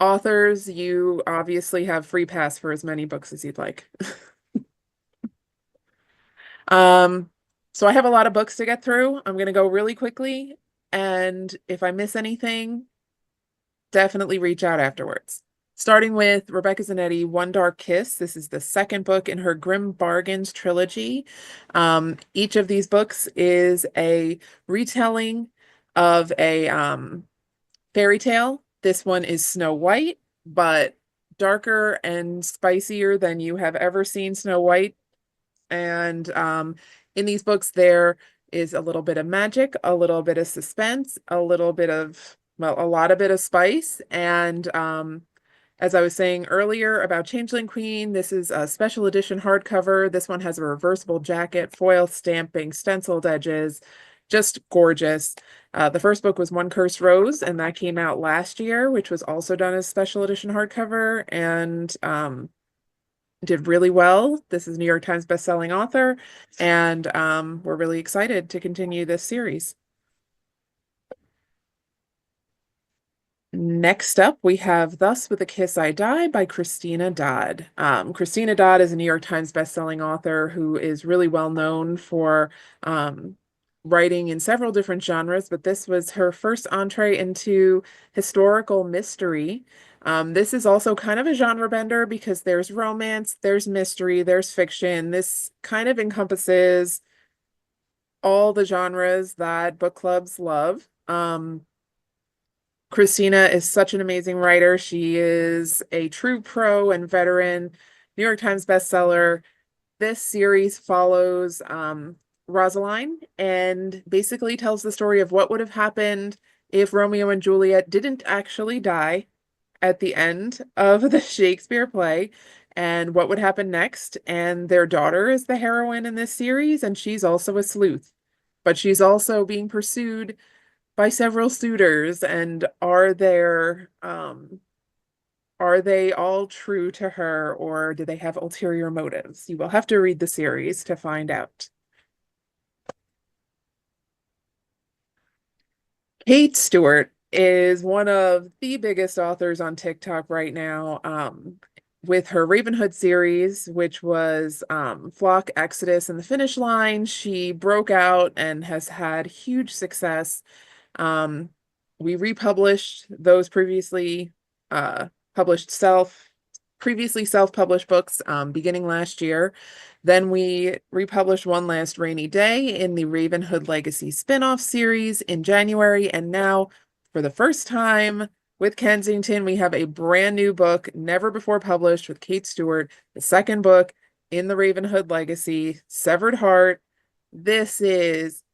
[SPEAKER 1] authors, you obviously have free pass for as many books as you'd like. So I have a lot of books to get through. I'm going to go really quickly. And if I miss anything, definitely reach out afterwards. Starting with Rebecca Zanetti, One Dark Kiss. This is the second book in her Grim Bargains trilogy. Each of these books is a retelling of a fairy tale. This one is Snow White, but darker and spicier than you have ever seen Snow White. And in these books, there is a little bit of magic, a little bit of suspense, a little bit of, a lot of bit of spice. And as I was saying earlier about Changeling Queen, this is a special edition hardcover. This one has a reversible jacket, foil stamping, stenciled edges, just gorgeous. The first book was One Cursed Rose, and that came out last year, which was also done as special edition hardcover, and did really well. This is New York Times bestselling author, and we're really excited to continue this series. Next up, we have Thus With a Kiss I Die by Christina Dodd. Christina Dodd is a New York Times bestselling author who is really well known for writing in several different genres, but this was her first entree into historical mystery. This is also kind of a genre bender because there's romance, there's mystery, there's fiction. This kind of encompasses all the genres that book clubs love. Christina is such an amazing writer. She is a true pro and veteran, New York Times bestseller, This series follows Rosaline and basically tells the story of what would have happened if Romeo and Juliet didn't actually die at the end of the Shakespeare play and what would happen next. And their daughter is the heroine in this series, and she's also a sleuth, but she's also being pursued by several suitors. And are they all true to her, or do they have ulterior motives? You will have to read the series to find out. Kate Stewart is one of the biggest authors on TikTok right now, with her Ravenhood series, which was Flock, Exodus, and The Finish Line. She broke out and has had huge success. We republished those previously self-published books beginning last year. Then we republished One Last Rainy Day in the Ravenhood Legacy spin-off series in January. And now, for the first time with Kensington, we have a brand new book, never before published, with Kate Stewart, the second book in the Ravenhood Legacy, Severed Heart. This is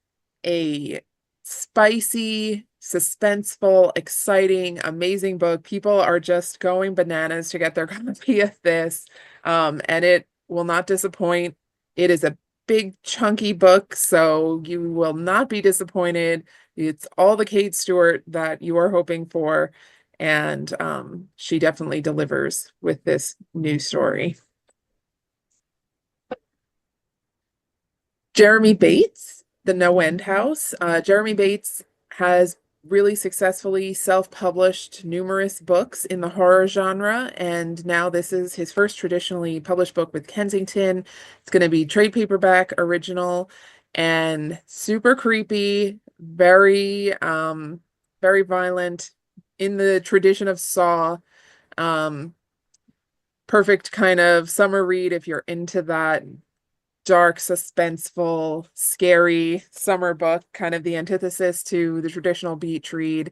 [SPEAKER 1] a spicy, suspenseful, exciting, amazing book. People are just going bananas to get their copy of this, and it will not disappoint. It is a big, chunky book, so you will not be disappointed. It's all the Kate Stewart that you are hoping for, and she definitely delivers with this new story. Jeremy Bates, The No End House. Jeremy Bates has really successfully self-published numerous books in the horror genre, and now this is his first traditionally published book with Kensington. It's going to be trade paperback, original, and super creepy, very very violent, in the tradition of Saw. Perfect kind of summer read if you're into that dark, suspenseful, scary summer book, kind of the antithesis to the traditional beach read.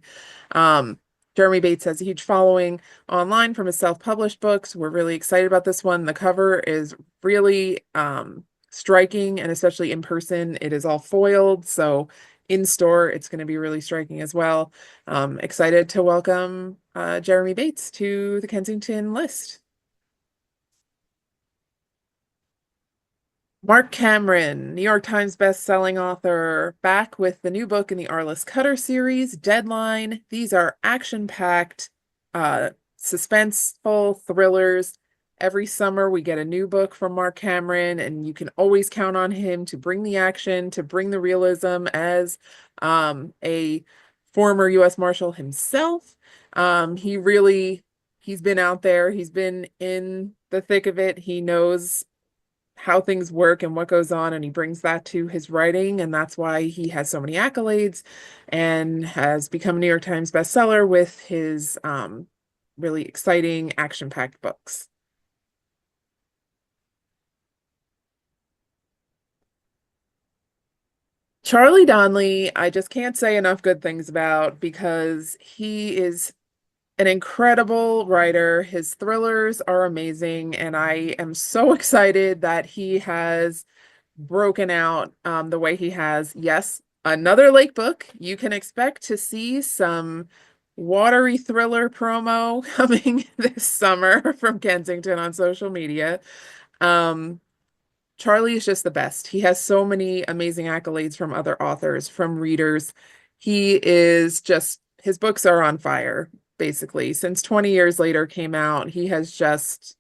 [SPEAKER 1] Jeremy Bates has a huge following online from his self-published books. We're really excited about this one. The cover is really striking, and especially in person, it is all foiled. So in store, it's going to be really striking as well. Excited to welcome Jeremy Bates to the Kensington list. Mark Cameron, New York Times best-selling author, back with the new book in the Arliss Cutter series, Deadline. These are action-packed, suspenseful thrillers. Every summer we get a new book from Mark Cameron, and you can always count on him to bring the action, to bring the realism as a former U.S. Marshal himself. He's been out there. He's been in the thick of it. He knows how things work and what goes on, and he brings that to his writing, and that's why he has so many accolades and has become a New York Times bestseller with his really exciting action-packed books. Charlie Donnelly, I just can't say enough good things about, because he is an incredible writer. His thrillers are amazing, and I am so excited that he has broken out the way he has. Yes, another Lake book. You can expect to see some watery thriller promo coming this summer from Kensington on social media. Charlie is just the best. He has so many amazing accolades from other authors, from readers. His books are on fire, basically. Since 20 Years Later came out, he has just,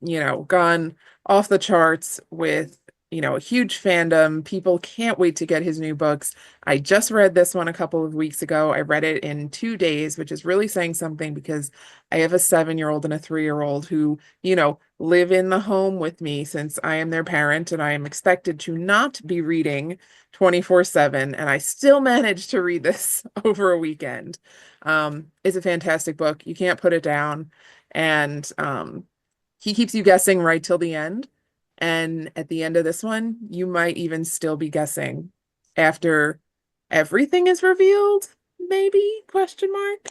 [SPEAKER 1] gone off the charts with, a huge fandom. People can't wait to get his new books. I just read this one a couple of weeks ago. I read it in 2 days, which is really saying something, because I have a 7-year-old and a 3-year-old who, live in the home with me since I am their parent, and I am expected to not be reading 24/7, and I still managed to read this over a weekend. It's a fantastic book. You can't put it down. And he keeps you guessing right till the end. And at the end of this one, you might even still be guessing after everything is revealed, maybe, question mark.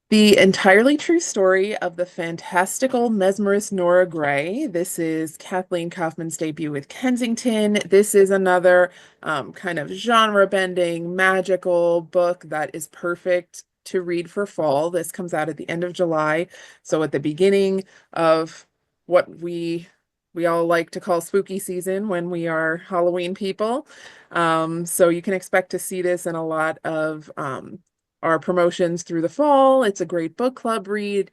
[SPEAKER 1] The Entirely True Story of the Fantastical Mesmerist Nora Gray. This is Kathleen Kaufman's debut with Kensington. This is another kind of genre-bending, magical book that is perfect to read for fall. This comes out at the end of July, so at the beginning of what we all like to call spooky season when we are Halloween people. So you can expect to see this in a lot of our promotions through the fall. It's a great book club read.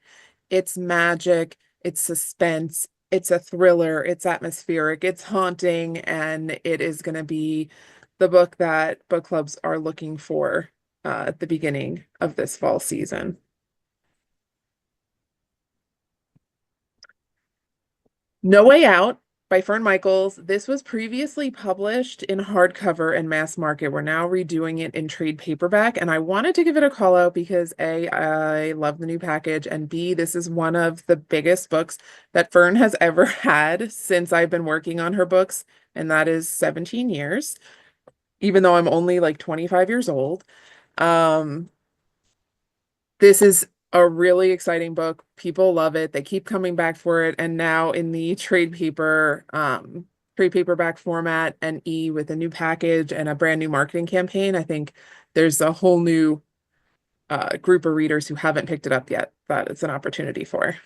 [SPEAKER 1] It's magic, it's suspense, it's a thriller, it's atmospheric, it's haunting, and it is going to be the book that book clubs are looking for at the beginning of this fall season. No Way Out by Fern Michaels. This was previously published in hardcover and mass market. We're now redoing it in trade paperback, and I wanted to give it a call out because A, I love the new package, and B, this is one of the biggest books that Fern has ever had since I've been working on her books, and that is 17 years, even though I'm only like 25 years old. This is a really exciting book. People love it. They keep coming back for it. And now in the trade paperback format and with a new package and a brand new marketing campaign, I think there's a whole new group of readers who haven't picked it up yet that it's an opportunity for.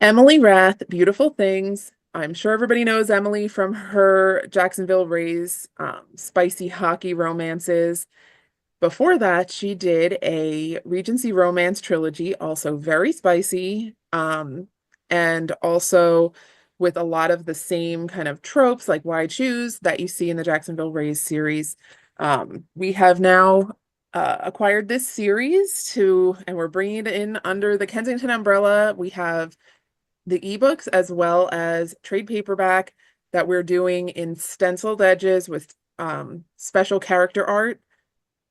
[SPEAKER 1] Emily Rath, Beautiful Things. I'm sure everybody knows Emily from her Jacksonville Rays spicy hockey romances. Before that, she did a Regency romance trilogy, also very spicy, and also with a lot of the same kind of tropes like wide shoes that you see in the Jacksonville Rays series. We have now acquired this series and we're bringing it in under the Kensington umbrella. We have the ebooks as well as trade paperback that we're doing in stenciled edges with special character art.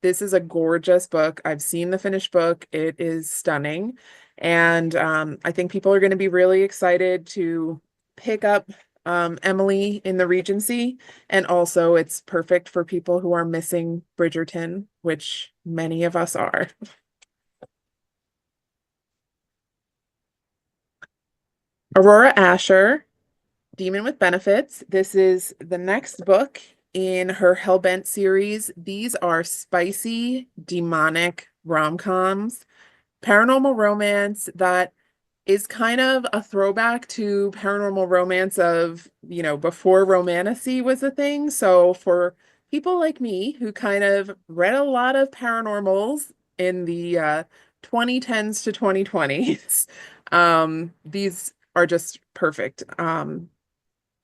[SPEAKER 1] This is a gorgeous book. I've seen the finished book. It is stunning. And I think people are going to be really excited to pick up Emily in the Regency. And also it's perfect for people who are missing Bridgerton, which many of us are. Aurora Asher, Demon with Benefits. This is the next book in her Hellbent series. These are spicy, demonic rom-coms, paranormal romance that is kind of a throwback to paranormal romance of, before romantasy was a thing. So for people like me who kind of read a lot of paranormals in the 2010s to 2020s, these are just perfect.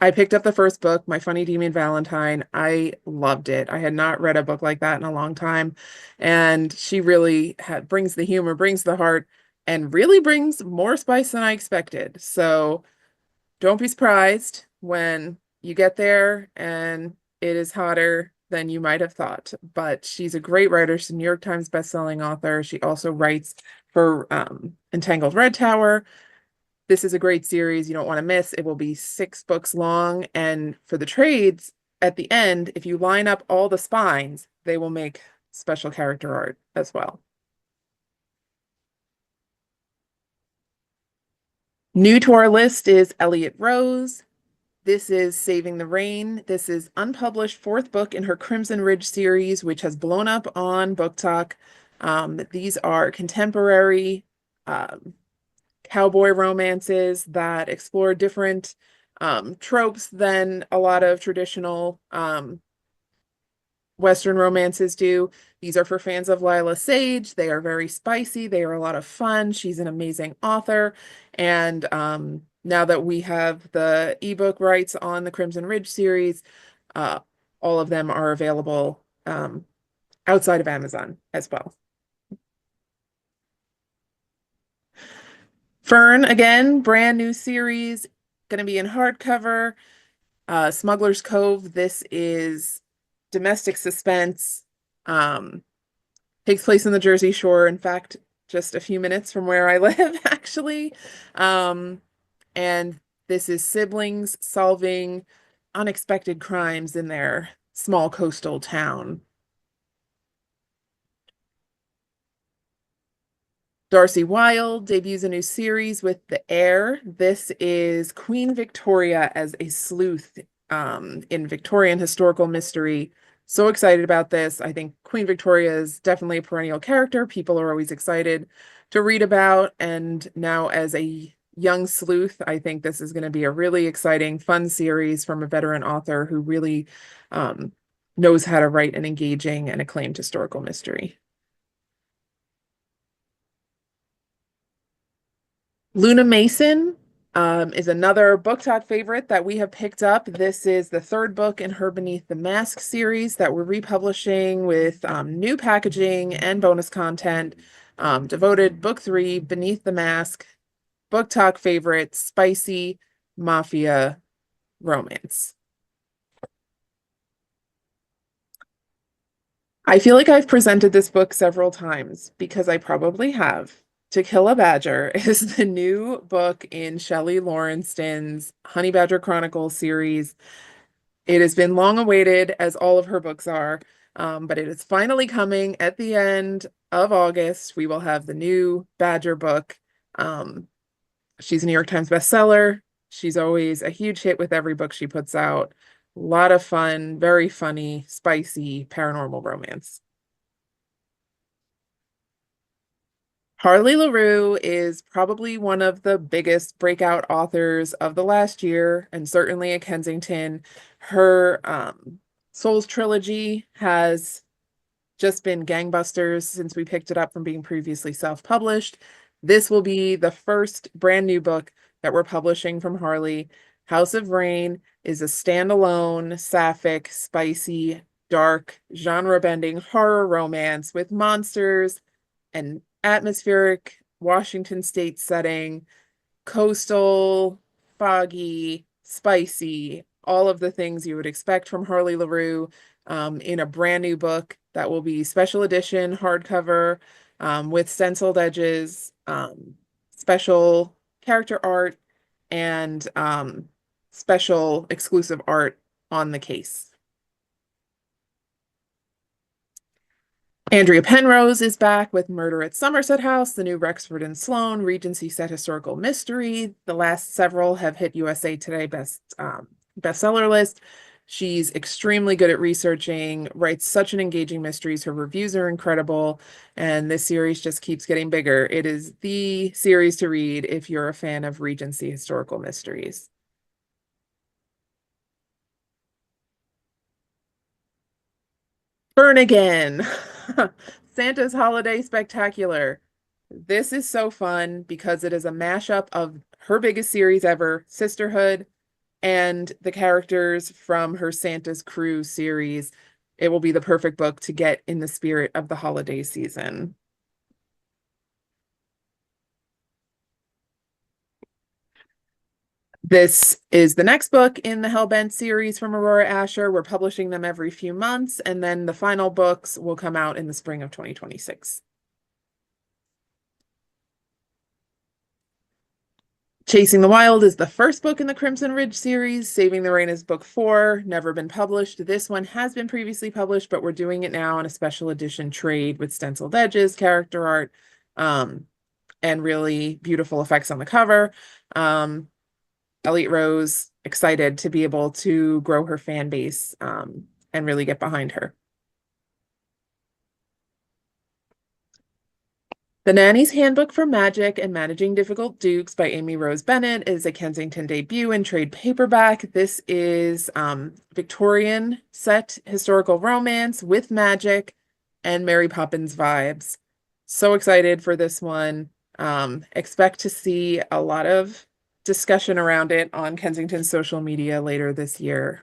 [SPEAKER 1] I picked up the first book, My Funny Demon Valentine. I loved it. I had not read a book like that in a long time. And she really brings the humor, brings the heart, and really brings more spice than I expected. So don't be surprised when you get there and it is hotter than you might have thought. But she's a great writer. She's a New York Times bestselling author. She also writes for Entangled Red Tower. This is a great series you don't want to miss. It will be 6 books long. And for the trades, at the end, if you line up all the spines, they will make special character art as well. New to our list is Elliot Rose. This is Saving the Rain. This is unpublished 4th book in her Crimson Ridge series, which has blown up on Book Talk. These are contemporary cowboy romances that explore different tropes than a lot of traditional Western romances do. These are for fans of Lila Sage. They are very spicy. They are a lot of fun. She's an amazing author. And now that we have the ebook rights on the Crimson Ridge series, all of them are available outside of Amazon as well. Fern, again, brand new series, going to be in hardcover. Smuggler's Cove. This is domestic suspense. Takes place in the Jersey Shore. In fact, just a few minutes from where I live, actually. And this is siblings solving unexpected crimes in their small coastal town. Darcy Wilde debuts a new series with The Heir. This is Queen Victoria as a sleuth in Victorian historical mystery. So excited about this. I think Queen Victoria is definitely a perennial character people are always excited to read about. And now as a young sleuth, I think this is going to be a really exciting, fun series from a veteran author who really knows how to write an engaging and acclaimed historical mystery. Luna Mason is another Book Talk favorite that we have picked up. This is the third book in her Beneath the Mask series that we're republishing with new packaging and bonus content. Devoted Book 3, Beneath the Mask, Book Talk favorite, spicy mafia romance. I feel like I've presented this book several times because I probably have. To Kill a Badger is the new book in Shelley Laurenston's Honey Badger Chronicles series. It has been long awaited, as all of her books are, but it is finally coming at the end of August. We will have the new Badger book. She's a New York Times bestseller. She's always a huge hit with every book she puts out. A lot of fun, very funny, spicy paranormal romance. Harley LaRue is probably one of the biggest breakout authors of the last year, and certainly at Kensington. Her Souls trilogy has just been gangbusters since we picked it up from being previously self-published. This will be the first brand new book that we're publishing from Harley. House of Rain is a standalone, sapphic, spicy, dark, genre-bending horror romance with monsters and atmospheric Washington state setting, coastal, foggy, spicy, all of the things you would expect from Harley LaRue in a brand new book that will be special edition hardcover with stenciled edges, special character art, and special exclusive art on the case. Andrea Penrose is back with Murder at Somerset House, the new Rexford and Sloane Regency set historical mystery. The last several have hit USA Today bestseller list. She's extremely good at researching, writes such an engaging mysteries. Her reviews are incredible, and this series just keeps getting bigger. It is the series to read if you're a fan of Regency historical mysteries. Burn Again. Santa's Holiday Spectacular. This is so fun because it is a mashup of her biggest series ever, Sisterhood, and the characters from her Santa's Crew series. It will be the perfect book to get in the spirit of the holiday season. This is the next book in the Hellbent series from Aurora Asher. We're publishing them every few months, and then the final books will come out in the spring of 2026. Chasing the Wild is the first book in the Crimson Ridge series. Saving the Rain is book 4, never been published. This one has been previously published, but we're doing it now in a special edition trade with stenciled edges, character art, and really beautiful effects on the cover. Elliot Rose, excited to be able to grow her fan base and really get behind her. The Nanny's Handbook for Magic and Managing Difficult Dukes by Amy Rose Bennett is a Kensington debut in trade paperback. This is Victorian set historical romance with magic and Mary Poppins vibes. So excited for this one. Expect to see a lot of discussion around it on Kensington's social media later this year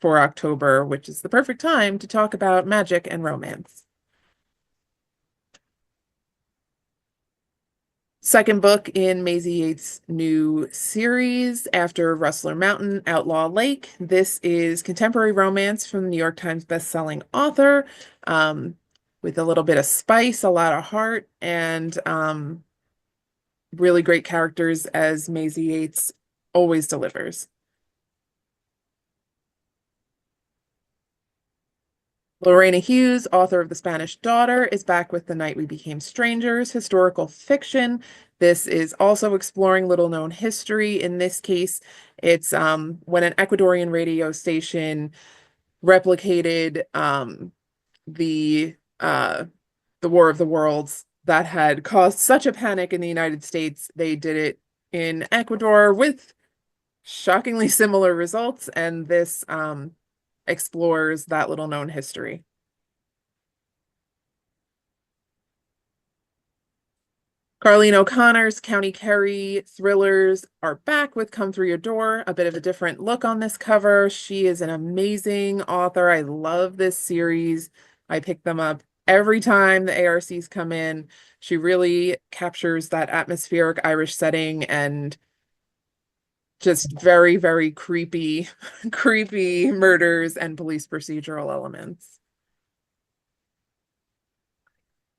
[SPEAKER 1] for October, which is the perfect time to talk about magic and romance. Second book in Maisie Yates' new series after Rustler Mountain, Outlaw Lake. This is contemporary romance from the New York Times bestselling author with a little bit of spice, a lot of heart, and really great characters as Maisie Yates always delivers. Lorena Hughes, author of The Spanish Daughter, is back with The Night We Became Strangers, historical fiction. This is also exploring little-known history. In this case, it's when an Ecuadorian radio station replicated the War of the Worlds that had caused such a panic in the United States. They did it in Ecuador with shockingly similar results, and this explores that little-known history. Carleen O'Connor's County Kerry thrillers are back with Come Through Your Door, a bit of a different look on this cover. She is an amazing author. I love this series. I pick them up every time the ARCs come in. She really captures that atmospheric Irish setting and just very, very creepy, creepy murders and police procedural elements.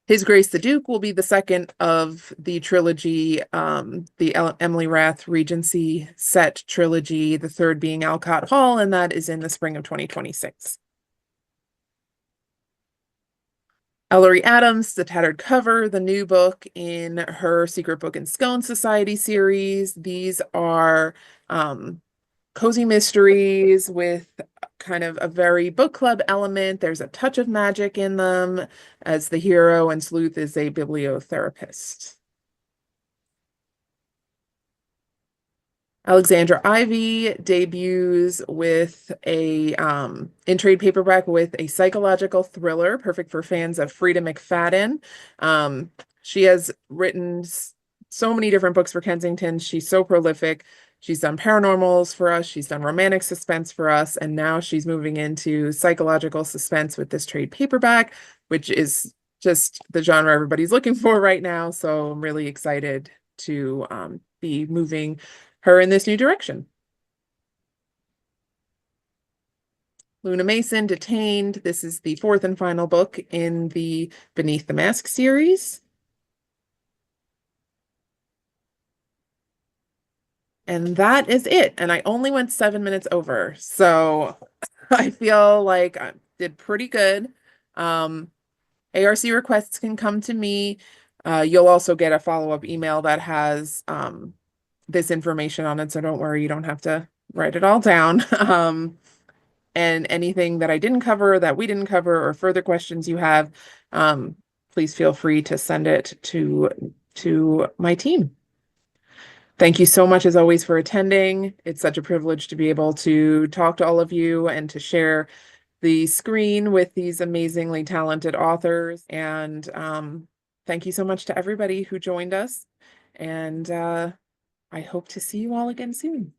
[SPEAKER 1] His Grace the Duke will be the second of the trilogy, the Emily Rath Regency set trilogy, the third being Alcott Hall, and that is in the spring of 2026. Ellery Adams, The Tattered Cover, the new book in her Secret Book and Scone Society series. These are cozy mysteries with kind of a very book club element. There's a touch of magic in them, as the hero and Sleuth is a bibliotherapist. Alexandra Ivy debuts with a in trade paperback with a psychological thriller, perfect for fans of Frida McFadden. She has written so many different books for Kensington. She's so prolific. She's done paranormals for us. She's done romantic suspense for us. And now she's moving into psychological suspense with this trade paperback, which is just the genre everybody's looking for right now. So I'm really excited to be moving her in this new direction. Luna Mason, Detained. This is the fourth and final book in the Beneath the Mask series. And that is it. And I only went 7 minutes over. So I feel like I did pretty good. ARC requests can come to me. You'll also get a follow-up email that has this information on it. So don't worry, you don't have to write it all down. And anything that I didn't cover, that we didn't cover, or further questions you have, please feel free to send it to my team. Thank you so much, as always, for attending. It's such a privilege to be able to talk to all of you and to share the screen with these amazingly talented authors. And thank you so much to everybody who joined us. And I hope to see you all again soon.